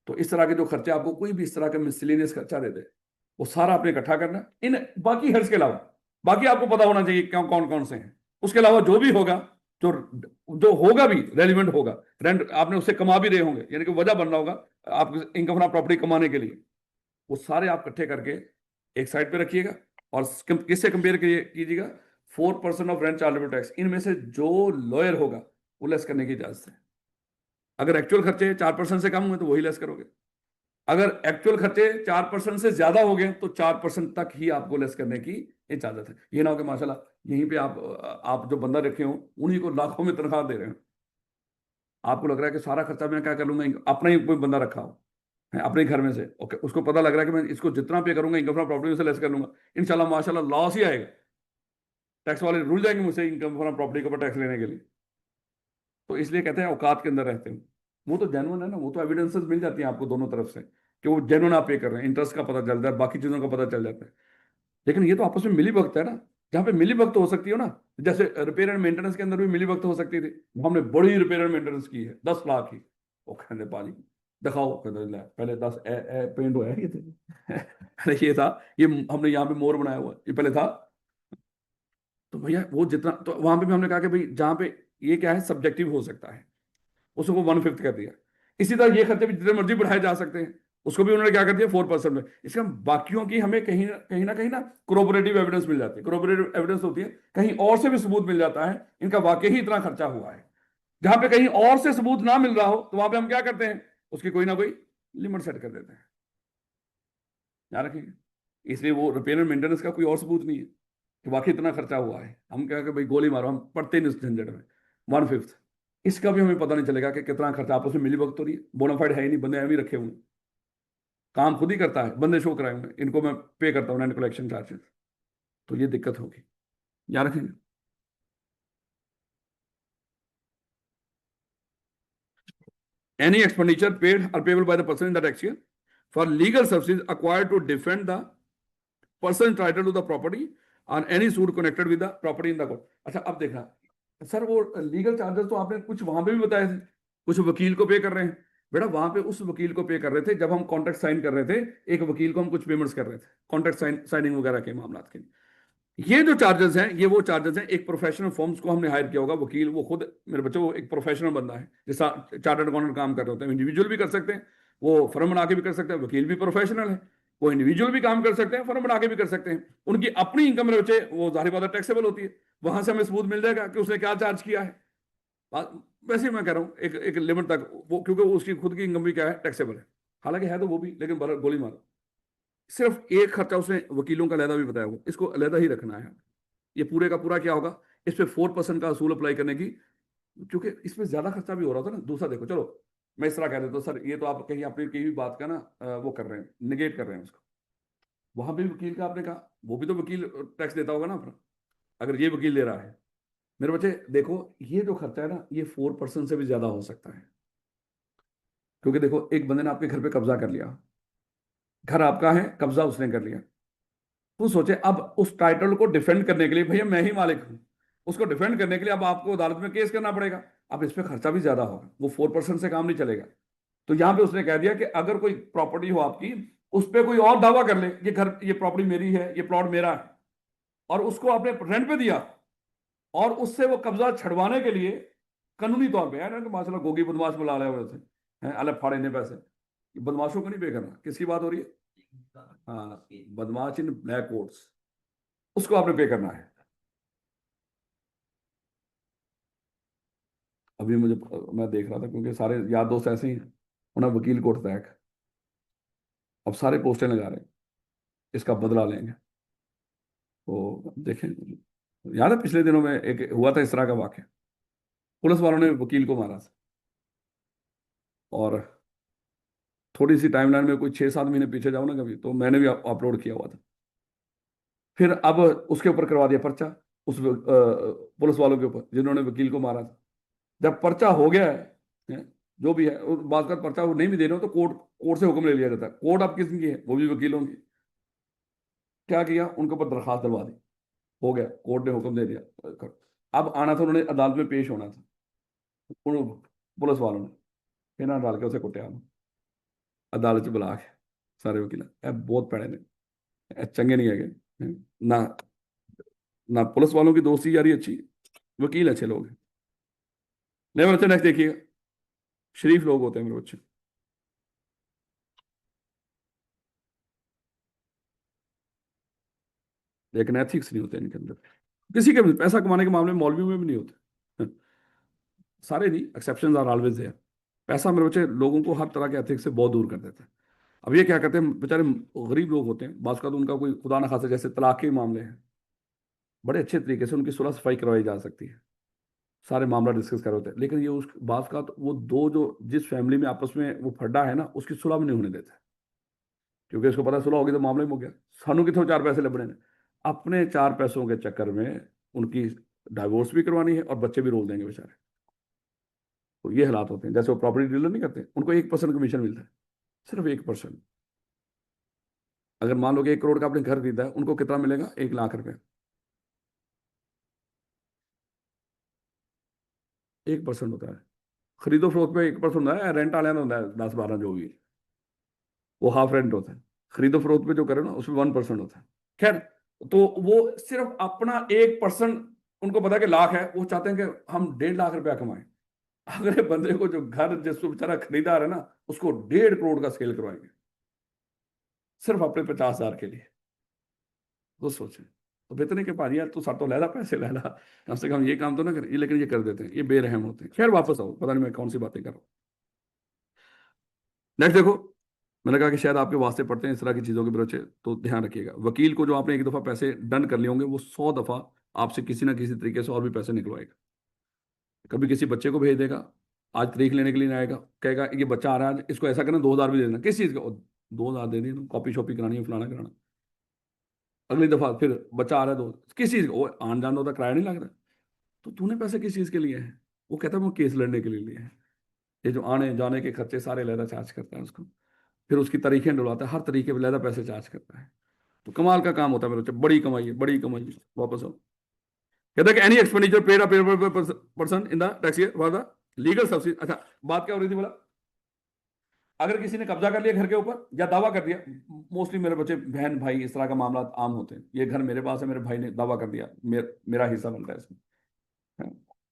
[SPEAKER 1] तो इस तरह के जो खर्चे आपको कोई भी इस तरह का मिसलेनियस खर्चा दे दे, वो सारा आपने इकट्ठा करना इन बाकी हर्ज के अलावा। बाकी आपको पता होना चाहिए क्यों कौन कौन से हैं। उसके अलावा जो भी होगा, जो जो होगा भी रेलिवेंट होगा, रेंट आपने उससे कमा भी रहे होंगे, यानी कि वजह बन रहा होगा आप इनकम फ्रॉम प्रॉपर्टी कमाने के लिए, वो सारे आप इकट्ठे करके एक साइड पे रखिएगा। और किससे कंपेयर कीजिएगा? 4% ऑफ रेंट चार्जेबल टैक्स, इनमें से जो लॉयर होगा वो लेस करने की इजाजत है। अगर एक्चुअल खर्चे 4% से कम हुए तो वही लेस करोगे। अगर एक्चुअल खर्चे 4% से ज्यादा हो गए तो 4% तक ही आपको लेस करने की इजाजत है। ये ना हो कि माशाल्लाह यहीं पे आप जो बंदा रखे हो उन्हीं को लाखों में तनख्वाह दे रहे हो, आपको लग रहा है कि सारा खर्चा मैं क्या कर लूंगा, अपना ही कोई बंदा रखा हो है अपने घर में से, ओके, उसको पता लग रहा है कि मैं इसको जितना पे करूंगा इनकम फ्रॉम प्रॉपर्टी से लेस कर लूंगा, इंशाल्लाह माशाल्लाह लॉस ही आएगा। टैक्स वाले रुल जाएंगे मुझसे इनकम फ्रॉम प्रॉपर्टी के ऊपर टैक्स लेने के लिए। तो इसलिए कहते हैं औकात के अंदर रहते हैं। वो तो जेन्युइन है ना, वो तो एविडेंसेस मिल जाती हैं आपको दोनों तरफ से कि वो जेन्युइन आप पे कर रहे हैं, इंटरेस्ट का पता चलता है, बाकी चीजों का पता चल जाता है। लेकिन ये तो आपस में मिली भगत है ना, जहाँ पे मिली भगत हो सकती हो ना, जैसे रिपेयर एंड मेंटेनेंस के अंदर भी मिली भगत हो सकती थी। हमने बड़ी रिपेयर एंड मेंटेनेंस की है 10 लाख की, वो कहते पानी दिखाओ, कहते ले, पहले 10 पेंट हुआ है ये थे अरे ये था, ये हमने यहाँ पे मोर बनाया हुआ है, ये पहले था। तो भैया वो जितना, तो वहां पे भी हमने कहा कि भाई जहाँ पे ये क्या है सब्जेक्टिव हो सकता है, उसको 1/5 कर दिया। इसी तरह ये खर्चे भी जितने मर्जी बढ़ाए जा सकते हैं, उसको भी उन्होंने क्या कर दिया 4% में। इसका बाकियों की हमें कहीं ना कोरोबोरेटिव एविडेंस मिल जाती है। कोरोबोरेटिव एविडेंस होती है कहीं और से भी सबूत मिल जाता है इनका वाकई ही इतना खर्चा हुआ है। जहां पे कहीं और से सबूत ना मिल रहा हो तो वहां पे हम क्या करते हैं, उसकी कोई ना कोई लिमिट सेट कर देते हैं। याद रखिए, इसलिए वो रिपेयर एंड मेंटेनेंस का कोई और सबूत नहीं है कि वाकई इतना खर्चा हुआ है। हम क्या कि भाई गोली मारो, हम पढ़ते नहीं उस झंझट में। 1/5 इसका भी हमें पता नहीं चलेगा कि कितना खर्चा आपस में मिली भगत हो रही है। बोनाफाइड है ही नहीं, बंदे एवं ही रखे हुए हैं, काम खुद ही करता है, बंदे शो कराए हुए हैं, इनको मैं पे करता हूँ रेंट कलेक्शन चार्जेस। तो ये दिक्कत होगी, याद रखेंगे। एनी एक्सपेंडिचर पेड और payable by the person in the tax year for legal services acquired to defend the person entitled to the property on any suit connected with the property in the court. अच्छा अब देखना sir, वो legal charges तो आपने कुछ वहां पे भी बताए थे, कुछ वकील को पे कर रहे हैं। बेटा वहां पे उस वकील को पे कर रहे थे जब हम कॉन्ट्रैक्ट साइन कर रहे थे, एक वकील को हम कुछ पेमेंट्स कर रहे थे कॉन्ट्रैक्ट साइनिंग वगैरह के मामला के लिए। ये जो चार्जेस हैं, ये वो चार्जेस हैं, एक प्रोफेशनल फर्म्स को हमने हायर किया होगा, वकील वो खुद मेरे बच्चों वो एक प्रोफेशनल बंदा है, जैसा चार्टर्ड अकाउंटेंट काम कर रहे होते हैं, इंडिविजुअल भी कर सकते हैं, वो फर्म बना के भी कर सकते हैं, वकील भी प्रोफेशनल है, वो इंडिविजुअल भी काम कर सकते हैं, फर्म बना के भी कर सकते हैं। उनकी अपनी इनकम मेरे बच्चे वो जाहिर बात है टैक्सेबल होती है, वहां से हमें सबूत मिल जाएगा कि उसने क्या चार्ज किया है। वैसे ही मैं कह रहा हूँ एक एक लिमिट तक वो, क्योंकि उसकी खुद की इनकम भी क्या है, टैक्सेबल है, हालांकि है तो वो भी, लेकिन गोली मारो। सिर्फ एक खर्चा उसने वकीलों का अलहदा भी बताया होगा, इसको अलहदा ही रखना है। ये पूरे का पूरा क्या होगा, इस पे 4% का असूल अप्लाई करने की, क्योंकि इसमें ज्यादा खर्चा भी हो रहा था ना। दूसरा देखो, चलो मैं इस तरह कह देता हूँ सर, ये तो आप कहीं अपनी कहीं भी बात का ना वो कर रहे हैं, निगेट कर रहे हैं उसको। वहां भी वकील का आपने कहा, वो भी तो वकील टैक्स देता होगा ना अपना, अगर ये वकील ले रहा है। मेरे बच्चे देखो, ये जो खर्चा है ना, ये 4% से भी ज्यादा हो सकता है। क्योंकि देखो, एक बंदे ने आपके घर पे कब्जा कर लिया, घर आपका है, कब्जा उसने कर लिया, तो सोचे अब उस टाइटल को डिफेंड करने के लिए, भैया मैं ही मालिक हूं, उसको डिफेंड करने के लिए अब आपको अदालत में केस करना पड़ेगा। अब इस पे खर्चा भी ज्यादा होगा, वो 4% से काम नहीं चलेगा। तो यहां पे उसने कह दिया कि अगर कोई प्रॉपर्टी हो आपकी, उस पर कोई और दावा कर ले, ये घर, ये प्रॉपर्टी मेरी है, ये प्लॉट मेरा है, और उसको आपने रेंट पे दिया, और उससे वो कब्जा छड़वाने के लिए कानूनी तौर पे है ना, कि माशाल्लाह गोगी बदमाश बुला रहे हुए थे, अलग फाड़े ने पैसे, बदमाशों को नहीं पे करना। किसकी बात हो रही है? हाँ, बदमाश इन ब्लैक कोट्स, उसको आपने पे करना है। अभी मुझे, मैं देख रहा था, क्योंकि सारे यार दोस्त ऐसे ही हैं, उन्हें वकील को उठता है, अब सारे पोस्टें लगा रहे हैं, इसका बदला लेंगे। तो देखें, याद है पिछले दिनों में एक हुआ था इस तरह का वाक्य, पुलिस वालों ने वकील को मारा था, और थोड़ी सी टाइमलाइन में कोई 6-7 महीने पीछे जाओ ना कभी, तो मैंने भी अपलोड किया हुआ था। फिर अब उसके ऊपर करवा दिया पर्चा, उस पुलिस वालों के ऊपर जिन्होंने वकील को मारा था। जब पर्चा हो गया है, जो भी है, और बात का पर्चा वो नहीं भी दे रहे हो तो कोर्ट कोर्ट से हुक्म ले लिया जाता है। कोर्ट अब किसकी है? वो भी वकीलों की। क्या किया, उनके ऊपर दरखास्त डलवा दी, हो गया, कोर्ट ने हुक्म दे दिया। अब आना था, उन्होंने अदालत में पेश होना था, उन पुलिस वालों ने फिर ना डाल के उसे कुटिया, अदालत च बुला के सारे वकील, बहुत पैड़े ने, चंगे नहीं है ना, ना पुलिस वालों की दोस्ती यारी अच्छी, वकील अच्छे लोग हैं। नहीं बच्चे, नेक्स्ट देखिएगा, शरीफ लोग होते हैं मेरे बच्चे, लेकिन एथिक्स नहीं होते इनके अंदर। किसी के भी पैसा कमाने के मामले में मौलवियों में भी नहीं होते, सारे नहीं, एक्सेप्शन आर ऑलवेज देयर। पैसा मेरे बच्चे लोगों को हर तरह के एथिक्स से बहुत दूर कर देता है। अब ये क्या करते हैं बेचारे, गरीब लोग होते हैं, बात का तो उनका कोई खुदा ना खासा, जैसे तलाक के मामले हैं, बड़े अच्छे तरीके से उनकी सुलह सफाई करवाई जा सकती है, सारे मामला डिस्कस कर होते हैं, लेकिन ये उस बात का तो वो दो जो जिस फैमिली में आपस में वो फड्डा है ना, उसकी सुलह भी नहीं होने देते, क्योंकि उसको पता है सुलह होगी तो मामला ही हो गया, सानू कितों 4 पैसे लभने ने। अपने 4 पैसों के चक्कर में उनकी डाइवोर्स भी करवानी है और बच्चे भी रोल देंगे बेचारे। तो ये हालात होते हैं। जैसे वो प्रॉपर्टी डीलर नहीं करते, उनको 1% कमीशन मिलता है, सिर्फ 1%। अगर मान लो कि 1 करोड़ का आपने घर खरीदा है, उनको कितना मिलेगा? 1 लाख रुपए, 1% होता है। खरीदो फरोख्त पे 1% होता है, रेंट वाले में होता है 10-12 जो भी है, वो हाफ रेंट होता है। खरीदो फरोख्त पे जो करे ना, उसमें 1% होता है। खैर, तो वो सिर्फ अपना 1%, उनको पता है कि लाख है, वो चाहते हैं कि हम 1.5 लाख रुपया कमाएं। अगले बंदे को जो घर जिसको बेचारा खरीदार है ना, उसको 1.5 करोड़ का सेल करवाएंगे, सिर्फ अपने 50,000 के लिए। तो सोचे, तो बेहतर नहीं कि भाजी यार तू सातों लैला पैसे लैला, कम से कम ये काम तो ना कर, ये लेकिन ये कर देते हैं, ये बेरहम होते हैं। खैर वापस आओ, पता नहीं मैं कौन सी बातें कर रहा हूँ। नेक्स्ट देखो, मैंने कहा कि शायद आपके वास्ते पड़ते हैं इस तरह की चीज़ों के बच्चे, तो ध्यान रखिएगा, वकील को जो आपने एक दफ़ा पैसे डन कर लिए होंगे, वो 100 दफ़ा आपसे किसी ना किसी तरीके से और भी पैसे निकलवाएगा। कभी किसी बच्चे को भेज देगा, आज तारीख लेने के लिए नहीं आएगा, कहेगा ये बच्चा आ रहा है, इसको ऐसा करना, 2,000 भी दे देना, किस चीज़ का? 2,000 दे दिए, कॉपी शॉपी करानी है, फलाना कराना। अगली दफ़ा फिर बच्चा आ रहा है, दो, किस चीज़ का? वो आन जान होता, किराया नहीं लग रहा। तो तूने पैसे किस चीज़ के लिए हैं? वो कहता है वो केस लड़ने के लिए लिए है। ये जो आने जाने के खर्चे सारे लहदा चार्ज करता है उसको, फिर उसकी तारीखें डलवाता है, हर तरीके पर लहदा पैसे चार्ज करता है। तो कमाल का काम होता है मेरे बच्चे, बड़ी कमाई है, बड़ी कमाई है। वापस आओ। कहता है कि any expenditure paid a person in the tax year for the legal subsidy. अच्छा, बात क्या हो रही थी बोला, अगर किसी ने कब्जा कर लिया घर के ऊपर या दावा कर दिया, मोस्टली मेरे बच्चे बहन भाई इस तरह का मामला आम होते हैं, ये घर मेरे पास है, मेरे भाई ने दावा कर दिया, मेरा हिस्सा बनता है इसमें, है।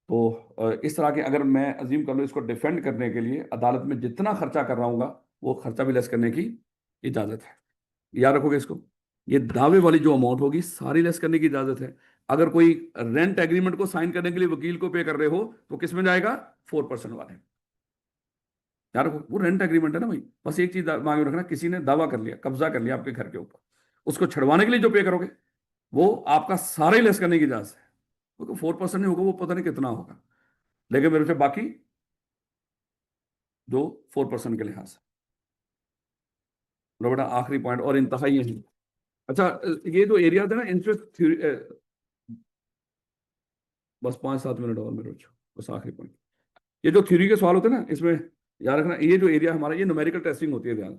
[SPEAKER 1] तो इस तरह के अगर मैं अजीम कर लूँ, इसको डिफेंड करने के लिए अदालत में जितना खर्चा कर रहा हूँ वो खर्चा भी लेस करने की इजाजत है। याद रखोगे इसको, ये दावे वाली जो अमाउंट होगी सारी लेस करने की इजाजत है। अगर कोई रेंट एग्रीमेंट को साइन करने के लिए वकील को पे कर रहे हो तो किस में जाएगा, 4% वाले। यार वो रेंट एग्रीमेंट है ना भाई, बस एक चीज दिमाग में रखना, किसी ने दावा कर लिया, कब्जा कर लिया आपके घर के ऊपर, उसको छुड़वाने के लिए जो पे करोगे वो आपका सारा ही लेस करने की इजाजत है। क्योंकि 4% नहीं होगा, वो पता नहीं कितना होगा, लेकिन मेरे से बाकी जो 4% के लिहाज से। लो बेटा, आखिरी पॉइंट और इंतहा ही है। अच्छा, ये जो एरिया थे ना इंटरेस्ट थ्योरी, बस 5-7 मिनट और मेरे बच्चों, बस आखिरी पॉइंट। ये जो थ्योरी के सवाल होते हैं ना, इसमें याद रखना, ये जो एरिया हमारा, ये न्यूमेरिकल टेस्टिंग होती है ध्यान,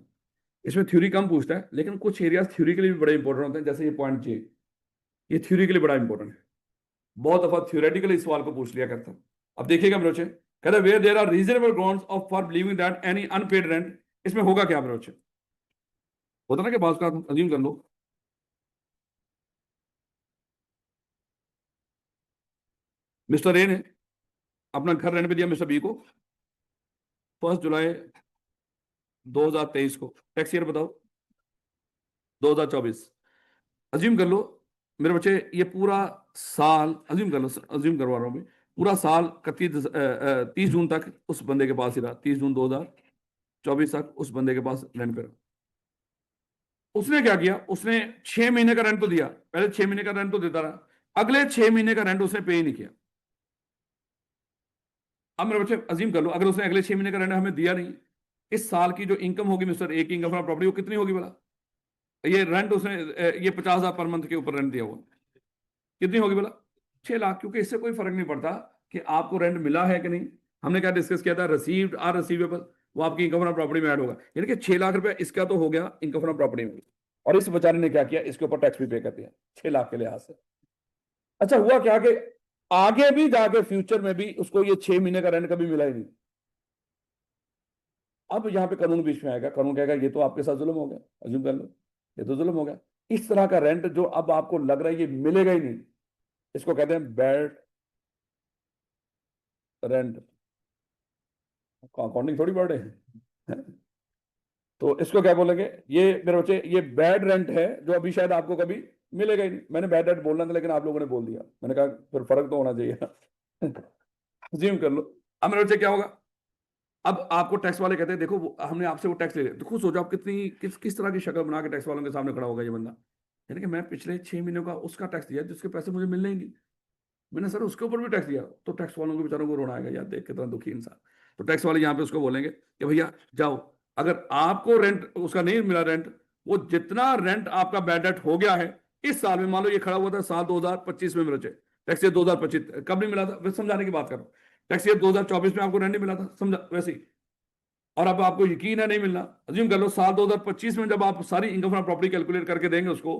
[SPEAKER 1] इसमें थ्योरी कम पूछता है, लेकिन कुछ एरियाज थ्योरी के लिए भी बड़े इंपॉर्टेंट होते हैं, जैसे ये पॉइंट जी, ये थ्योरी के लिए बड़ा इंपॉर्टेंट है। बहुत दफा थ्योरेटिकली इस सवाल को पूछ लिया करता है। अब देखिएगा मेरे बच्चे, कहता है where there are reasonable grounds of for believing that any unpaid rent, इसमें होगा क्या मेरे बच्चे, होता ना कि बात का अज्यूम कर लो, मिस्टर ए ने अपना घर रेंट पे दिया मिस्टर बी को 1 जुलाई 2023 को, टैक्स ईयर बताओ 2024। अज्यूम कर लो मेरे बच्चे, ये पूरा साल अज्यूम कर लो, अज्यूम करवा रहा हूं मैं, पूरा साल 30 जून तक उस बंदे के पास ही रहा, 30 जून 2024 तक उस बंदे के पास रेंट पे रहा। उसने क्या किया, उसने 6 महीने का रेंट तो दिया, पहले 6 महीने का रेंट तो देता रहा, अगले 6 महीने का रेंट उसने पे ही नहीं किया। अब मेरे बच्चे अजीम कर लो, अगर उसने अगले 6 महीने का रेंट हमें दिया नहीं, इस साल की जो इनकम होगी मिस्टर ए की इनकम फ्रॉम प्रॉपर्टी, वो कितनी होगी बोला, ये रेंट उसने ये 50,000 पर मंथ के ऊपर रेंट दिया हुआ, कितनी होगी बोला, 6 लाख। क्योंकि इससे कोई फर्क नहीं पड़ता कि आपको रेंट मिला है कि नहीं, हमने क्या डिस्कस किया था, रिसीव्ड आर रिसीवेबल, वो आपकी इनकम फ्रॉम प्रॉपर्टी में ऐड होगा, यानी कि 6 लाख रुपया इसका तो हो गया इनकम फ्रॉम प्रॉपर्टी में। और इस बेचारे ने क्या किया, इसके ऊपर टैक्स भी पे कर दिया 6 लाख के लिहाज से। अच्छा, हुआ क्या कि आगे भी जाके फ्यूचर में भी उसको ये 6 महीने का रेंट कभी मिला ही नहीं। अब यहाँ पे कानून बीच में आएगा, कानून कहेगा ये तो आपके साथ जुल्म हो गया, अज्यूम कर लो ये तो जुल्म हो गया। इस तरह का रेंट जो अब आपको लग रहा है ये मिलेगा ही नहीं, इसको कहते हैं बैड रेंट। अकाउंटिंग थोड़ी वर्ड है। तो इसको क्या बोलेंगे, ये मेरे बच्चे ये बैड रेंट है जो अभी शायद आपको कभी मिलेगा ही नहीं। मैंने बैड रेंट बोलना था लेकिन आप लोगों ने बोल दिया, मैंने कहा फिर फर्क तो होना चाहिए। अज्यूम कर लो, अब मेरे बच्चे क्या होगा, अब आपको टैक्स वाले कहते हैं देखो हमने आपसे वो टैक्स ले लिया, तो खुश हो जाओ, आप कितनी किस तरह की शक्ल बना के टैक्स वालों के सामने खड़ा होगा ये बंदा, यानी कि मैं पिछले 6 महीनों का उसका टैक्स दिया जिसके पैसे मुझे मिलने ही नहीं, मैंने सर उसके ऊपर भी टैक्स दिया। तो टैक्स वालों को बेचारों को रोना आएगा, यार देख कितना दुखी इंसान। तो टैक्स वाले यहाँ पे उसको बोलेंगे कि भैया जाओ, अगर आपको रेंट उसका नहीं मिला रेंट, वो जितना रेंट आपका बैड डेट हो गया है इस साल में, मान लो ये खड़ा हुआ था साल 2025 में मेरे बच्चे, टैक्स ईयर 2025 कब नहीं मिला था, वैसे समझाने की बात कर रहा हूँ, टैक्स ईयर 2024 में आपको रेंट नहीं मिला था, समझा वैसे ही, और अब आपको यकीन है नहीं मिलना, अज्यूम कर लो साल 2025 में जब आप सारी इनकम फ्रॉम प्रॉपर्टी कैलकुलेट करके देंगे उसको,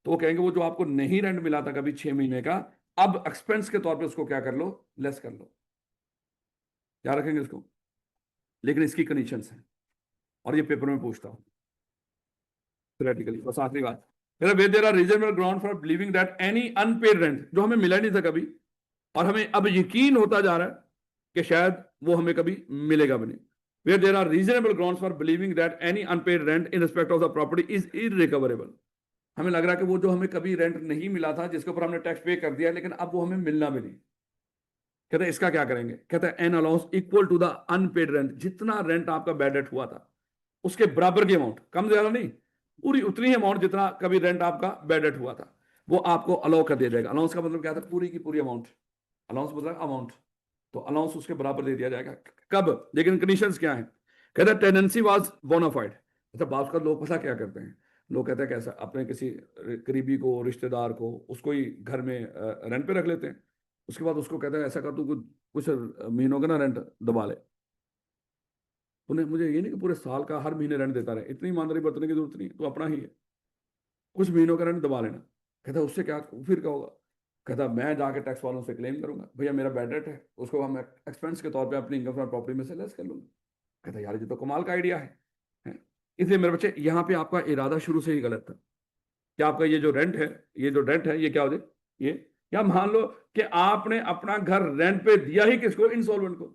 [SPEAKER 1] तो वो कहेंगे वो जो आपको नहीं रेंट मिला था कभी 6 महीने का, अब एक्सपेंस के तौर पे उसको क्या कर लो, लेस कर लो। क्या रखेंगे इसको, लेकिन इसकी कंडीशंस हैं, और ये पेपर में पूछता हूँ थ्योरेटिकली। बस आखिरी बात, मेरा way there are reasonable ground for believing that any unpaid rent जो हमें मिला नहीं था कभी, और हमें अब यकीन होता जा रहा है कि शायद वो हमें कभी मिलेगा भी नहीं, where there are reasonable grounds for believing that any unpaid rent in respect of the property is irrecoverable। हमें लग रहा है कि वो जो हमें कभी रेंट नहीं मिला था जिसके ऊपर हमने टैक्स पे कर दिया, लेकिन अब वो हमें मिलना भी नहीं। कहते हैं इसका क्या करेंगे, कहते हैं an allowance equal to the unpaid rent, जितना रेंट आपका बैड डेट हुआ था उसके बराबर की अमाउंट, कम ज्यादा नहीं, पूरी उतनी ही अमाउंट जितना कभी रेंट आपका बैड डेट हुआ था वो आपको अलाउ कर दिया जाएगा। अलाउंस का मतलब क्या था, पूरी की पूरी अमाउंट, अलाउंस मतलब अमाउंट, तो अलाउंस उसके बराबर दे दिया जाएगा। कब, लेकिन कंडीशंस क्या है, कहता है टेनेंसी वाज बोनाफाइड। अच्छा, बात का लोग पता क्या करते हैं, लोग कहते हैं कैसा अपने किसी करीबी को रिश्तेदार को उसको ही घर में रेंट पे रख लेते हैं, उसके बाद उसको कहते हैं ऐसा कर तू कुछ कुछ महीनों का ना रेंट दबा ले, उन्हें मुझे ये नहीं कि पूरे साल का हर महीने रेंट देता रहे, इतनी ईमानदारी बरतने की जरूरत नहीं, तो अपना ही है। कुछ महीनों का रेंट दबा लेना। कहता उससे क्या, फिर क्या होगा? कहता मैं जाके टैक्स वालों से क्लेम करूंगा, भैया मेरा बैड डेट है, उसको हम एक्सपेंस के तौर पे अपनी इनकम फ्रॉम प्रॉपर्टी में से लेस कर लूंगा। कहता यार ये तो कमाल का आइडिया है? इसलिए मेरे बच्चे यहाँ पे आपका इरादा शुरू से ही गलत था कि आपका ये जो रेंट है, ये जो रेंट है ये क्या हो जाए, ये या मान लो कि आपने अपना घर रेंट पे दिया ही किसको, इंसॉल्वेंट को।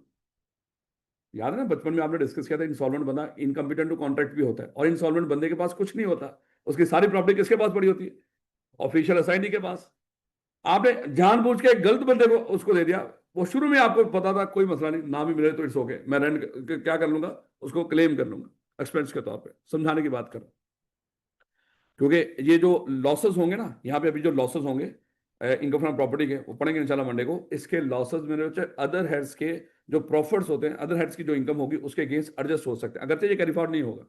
[SPEAKER 1] याद है ना बचपन में आपने डिस्कस किया था, इंसॉल्वेंट बंदा इनकम्पिटेंट टू कॉन्ट्रैक्ट भी होता है, और इंसॉल्वेंट बंदे के पास कुछ नहीं होता, उसकी सारी प्रॉपर्टी किसके पास पड़ी होती है? ऑफिशियल असाइनी के पास। आपने जानबूझ के एक गलत बंदे को उसको दे दिया। वो शुरू में आपको पता था कोई मसला नहीं, ना भी मिले तो इट्स ओके, मैं रेंट क्या कर लूंगा, उसको क्लेम कर लूंगा एक्सपेंस के तौर पे, समझाने की बात कर रहा हूं। क्योंकि ये जो लॉसेस होंगे ना, यहाँ पे अभी जो लॉसेस होंगे इनकम फ्रॉम प्रॉपर्टी के, वो पढ़ेंगे इंशाल्लाह मंडे को। इसके लॉसेस मेरे बच्चे अदर हेड्स के जो प्रॉफिट्स होते हैं, अदर हेड्स की जो इनकम होगी उसके अगेंस्ट एडजस्ट हो सकते हैं, अगरचे ये कैरी फॉरवर्ड नहीं होगा,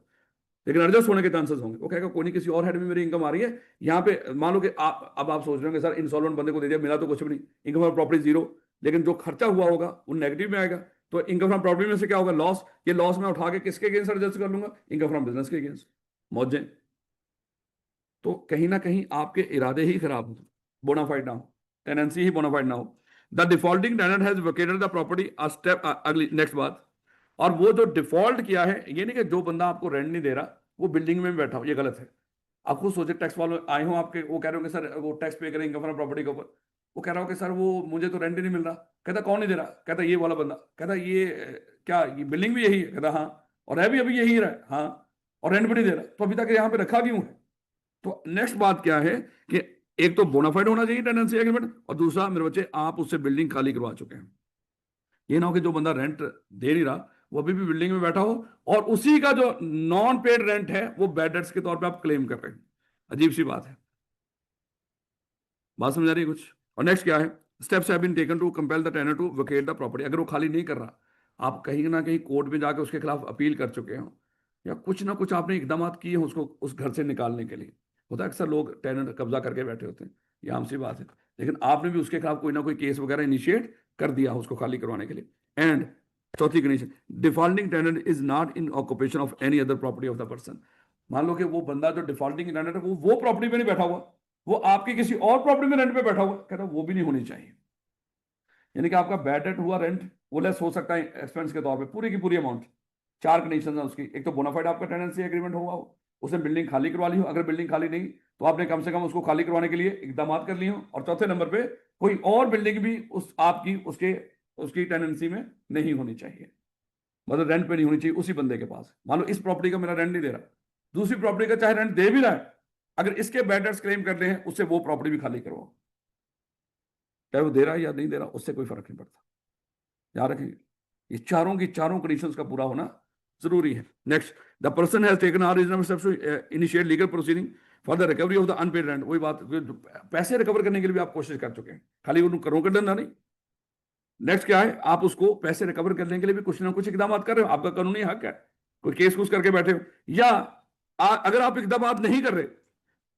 [SPEAKER 1] लेकिन एडजस्ट होने के चांसेस होंगे। वो कहेगा कोई नहीं, किसी और हेड में मेरी इनकम आ रही है, यहाँ पे मान लो कि अब आप सोच रहे होंगे सर इंसॉल्वेंट बंदे को दे दिया, मिला तो कुछ भी नहीं, इनकम फ्रॉम प्रॉपर्टी जीरो, लेकिन जो खर्चा हुआ होगा वो नेगेटिव में आएगा। तो इनकम फ्रॉम प्रॉपर्टी में से क्या होगा, लॉस। ये लॉस मैं उठा के किसके अगेंस्ट एडजस्ट कर लूंगा, इनकम फ्रॉम बिजनेस के अगेंस्ट। मौजें। तो कहीं ना कहीं आपके इरादे ही खराब हो, बोनाफाइड ना हो, टेनेंसी ही बोनाफाइड ना हो। The defaulting tenant has vacated the property a step, अगली नेक्स्ट बात। और वो जो डिफॉल्ट किया है, ये नहीं कि जो बंदा आपको रेंट नहीं दे रहा वो बिल्डिंग में भी बैठा हो, ये गलत है। आप खुद सोचे, टैक्स वाले आए हो आपके, वो कह रहे हो कि सर वो टैक्स पे करें इनकम फ्रॉम प्रॉपर्टी के ऊपर, वो कह रहा हो कि सर वो मुझे तो रेंट ही नहीं मिल रहा। कहता कौन नहीं दे रहा? कहता ये वाला बंदा। कहता ये क्या ये बिल्डिंग भी यही है? कहता हाँ। और है भी अभी यही रहा है? हाँ। और रेंट भी नहीं दे रहा, तो अभी तक यहाँ पे रखा क्यों है? तो नेक्स्ट बात क्या है कि एक तो बोनाफाइड होना चाहिए टेनेंसी एग्रीमेंट, और दूसरा मेरे बच्चे आप उससे बिल्डिंग खाली करवा चुके हैं। ये ना हो कि जो बंदा रेंट दे नहीं रहा वो अभी भी बिल्डिंग में बैठा हो, और उसी का जो नॉन पेड रेंट है वो बैड डेट्स के तौर पे आप क्लेम कर रहे हैं। अजीब सी बात है। बात समझ आ रही है कुछ? और नेक्स्ट क्या है, steps have been taken to compel the tenant to vacate the property. अगर वो खाली नहीं कर रहा, आप कहीं ना कहीं कोर्ट में जाकर उसके खिलाफ अपील कर चुके हो, या कुछ ना कुछ आपने इकदाम किए हैं उसको उस घर से निकालने के लिए। होता है अक्सर लोग टेनर कब्जा करके बैठे होते हैं, ये आम सी बात है, लेकिन आपने भी उसके खिलाफ कोई ना कोई केस वगैरह इनिशिएट कर दिया उसको खाली करवाने के लिए। एंड चौथी condition, defaulting tenant is not in occupation of any other property of the person. मान लो कि वो बंदा जो डिफॉल्टिंग टेनेंट है वो प्रॉपर्टी पे नहीं बैठा हुआ, वो आपकी किसी और प्रॉपर्टी में रेंट पे बैठा हुआ, कहता वो भी नहीं होनी चाहिए। यानी कि आपका बैड डेट हुआ रेंट, वो लेस हो सकता है एक्सपेंस के तौर पे पूरी की पूरी अमाउंट। चार कंडीशन है उसकी, एक तो बोनाफाइड आपका टेनेंसी एग्रीमेंट हुआ हो, उसने बिल्डिंग खाली करवा ली हो, अगर बिल्डिंग खाली नहीं तो आपने कम से कम उसको खाली करवाने के लिए इकदाम कर लिए हो, और चौथे नंबर पे कोई और बिल्डिंग भी उस आपकी उसके उसकी टेनेंसी में नहीं होनी चाहिए, मतलब रेंट पे नहीं होनी चाहिए उसी बंदे के पास। मान लो इस प्रॉपर्टी का मेरा रेंट नहीं दे रहा, दूसरी प्रॉपर्टी का चाहे रेंट दे भी रहा है, अगर इसके बैड डेट्स क्लेम करने हैं उससे वो प्रॉपर्टी भी खाली करवाओ, चाहे वो दे रहा है या नहीं दे रहा, उससे कोई फर्क नहीं पड़ता। याद रखेंगे, ये चारों की चारों कंडीशंस का पूरा होना जरूरी है। Next, the person has taken all reasonable steps to initiate legal proceeding for the recovery of the unpaid rent. वही बात, पैसे रिकवर करने के लिए भी आप कोशिश कर चुके हैं, खाली उनको करो कर धंधा नहीं। नेक्स्ट क्या है, आप उसको पैसे रिकवर करने के लिए भी कुछ ना कुछ इकदाम कर रहे हो, आपका कानूनी हक है। कोई केस कुछ करके बैठे हो, या अगर आप इकदाम नहीं कर रहे,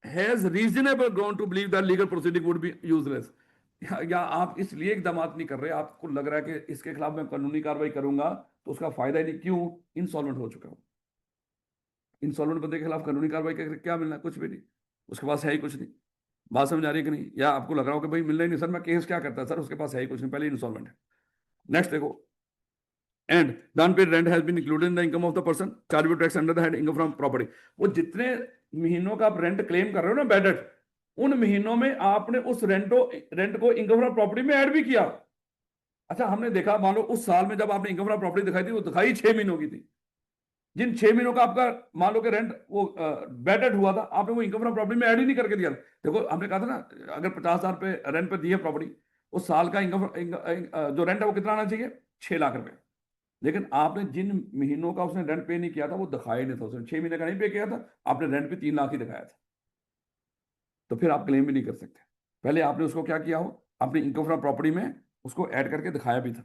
[SPEAKER 1] has reasonable ground to believe that legal proceeding would be useless, या आप इसलिए इकदाम नहीं कर रहे, आपको लग रहा है कि इसके खिलाफ मैं कानूनी कार्रवाई करूंगा तो उसका फायदा ही नहीं, क्यों? इंसॉल्वेंट हो चुका हूं। इंसॉल्वेंट बंदे के खिलाफ कानूनी कार्रवाई करके क्या मिलना, कुछ भी नहीं, उसके पास है ही कुछ नहीं। बात समझ आ रही है कि नहीं? या आपको लग रहा हो कि भाई मिलना ही नहीं, सर मैं केस क्या करता, सर उसके पास है ही कुछ नहीं, पहले इंसॉल्वेंट है। नेक्स्ट देखो, and the unpaid rent has been included in the income of the person chargeable tax under the head income from property. वो जितने महीनों का आप रेंट क्लेम कर रहे हो ना बैड डेट, उन महीनों में आपने उस रेंट को इनकम फ्रॉम प्रॉपर्टी में ऐड भी किया। अच्छा, हमने देखा मान लो उस साल में जब आपने इनकम फ्रॉम प्रॉपर्टी दिखाई थी, वो दिखाई 6 महीनों की थी, जिन 6 महीनों का आपका मान लो कि रेंट वो बैड डेट हुआ था, आपने वो इनकम फ्रॉम प्रॉपर्टी में ऐड ही नहीं करके दिया। देखो हमने कहा था ना, अगर 50,000 पे रेंट पे दी है प्रॉपर्टी, उस साल का इनकम जो रेंट है वो कितना आना चाहिए, 6 लाख रुपए। लेकिन आपने जिन महीनों का उसने रेंट पे नहीं किया था वो दिखाया नहीं था, उसने 6 महीने का नहीं पे किया था, आपने रेंट पे 3 लाख ही दिखाया था, तो फिर आप क्लेम भी नहीं कर सकते। पहले आपने उसको क्या किया हो, अपनी इनकम फ्रॉम प्रॉपर्टी में उसको ऐड करके दिखाया भी था।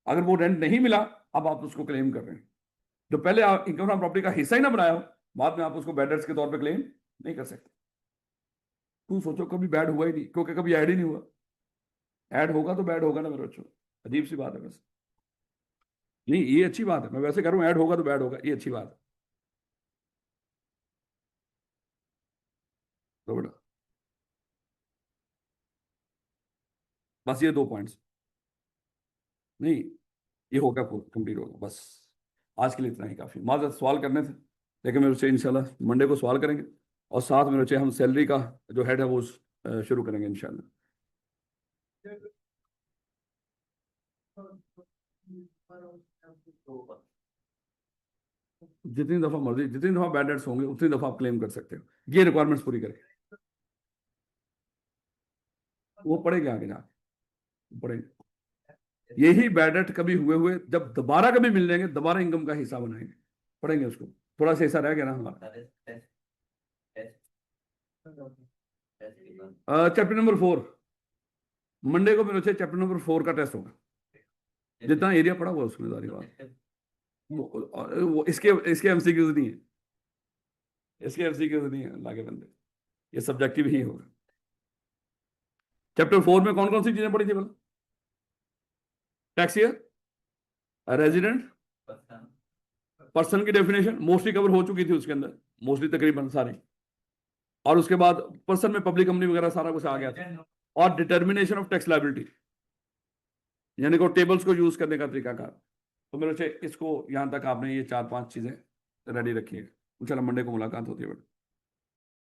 [SPEAKER 1] अगर वो रेंट नहीं मिला, अब आप उसको क्लेम कर रहे हैं। जो पहले आप इनकम फ्रॉम प्रॉपर्टी का हिस्सा ही ना बनाया हो, बाद में आप उसको बैड डेट्स के तौर पे क्लेम नहीं कर सकते। तू सोचो कभी बैड हुआ ही नहीं, क्योंकि कभी ऐड ही नहीं हुआ। ऐड होगा तो बैड होगा ना मेरे बच्चों, अजीब सी बात है बस। नहीं ये अच्छी बात है, मैं वैसे कह रहा हूँ ऐड होगा तो बैड होगा, ये अच्छी बात है। तो बेटा बस ये 2 पॉइंट्स, नहीं ये होगा, कंप्लीट होगा बस। आज के लिए इतना ही काफी, मात्र सवाल करने थे, लेकिन मेरे बच्चे इंशाल्लाह मंडे को सवाल करेंगे, और साथ में मेरे बच्चे हम सैलरी का जो हेड है वो शुरू करेंगे इंशाल्लाह। जितनी दफा मर्जी, जितनी दफा बैड डेट्स होंगे उतनी दफा आप क्लेम कर सकते हो, ये रिक्वायरमेंट्स पूरी करके वो पढ़ेंगे आगे जाके, पढ़ेंगे। यही बैड डेट कभी हुए हुए जब दोबारा कभी मिल जाएंगे, दोबारा इनकम का हिस्सा बनाएंगे, पढ़ेंगे उसको। थोड़ा सा हिस्सा रह गया ना हमारा। चैप्टर नंबर 4 मंडे को मेरे चैप्टर नंबर 4 का टेस्ट होगा, जितना एरिया पड़ा हुआ उसमें सारी बात। वो इसके इसके एमसीक्यूज नहीं है, इसके एमसीक्यूज नहीं है लागे बंदे, ये सब्जेक्टिव ही होगा। चैप्टर 4 में कौन कौन सी चीजें पढ़ी थी बोला? टैक्सियर, रेजिडेंट, पर्सन की डेफिनेशन मोस्टली कवर हो चुकी थी उसके अंदर, मोस्टली तकरीबन सारी। और उसके बाद पर्सन में पब्लिक कंपनी वगैरह सारा कुछ आ गया था। और डिटर्मिनेशन ऑफ टैक्स लायबिलिटी, यानी को टेबल्स को यूज करने का तरीका कार। तो मेरे बच्चे इसको यहां तक आपने ये 4-5 चीजें रेडी रखी है, इंशाल्लाह मंडे को मुलाकात होती है बेटा।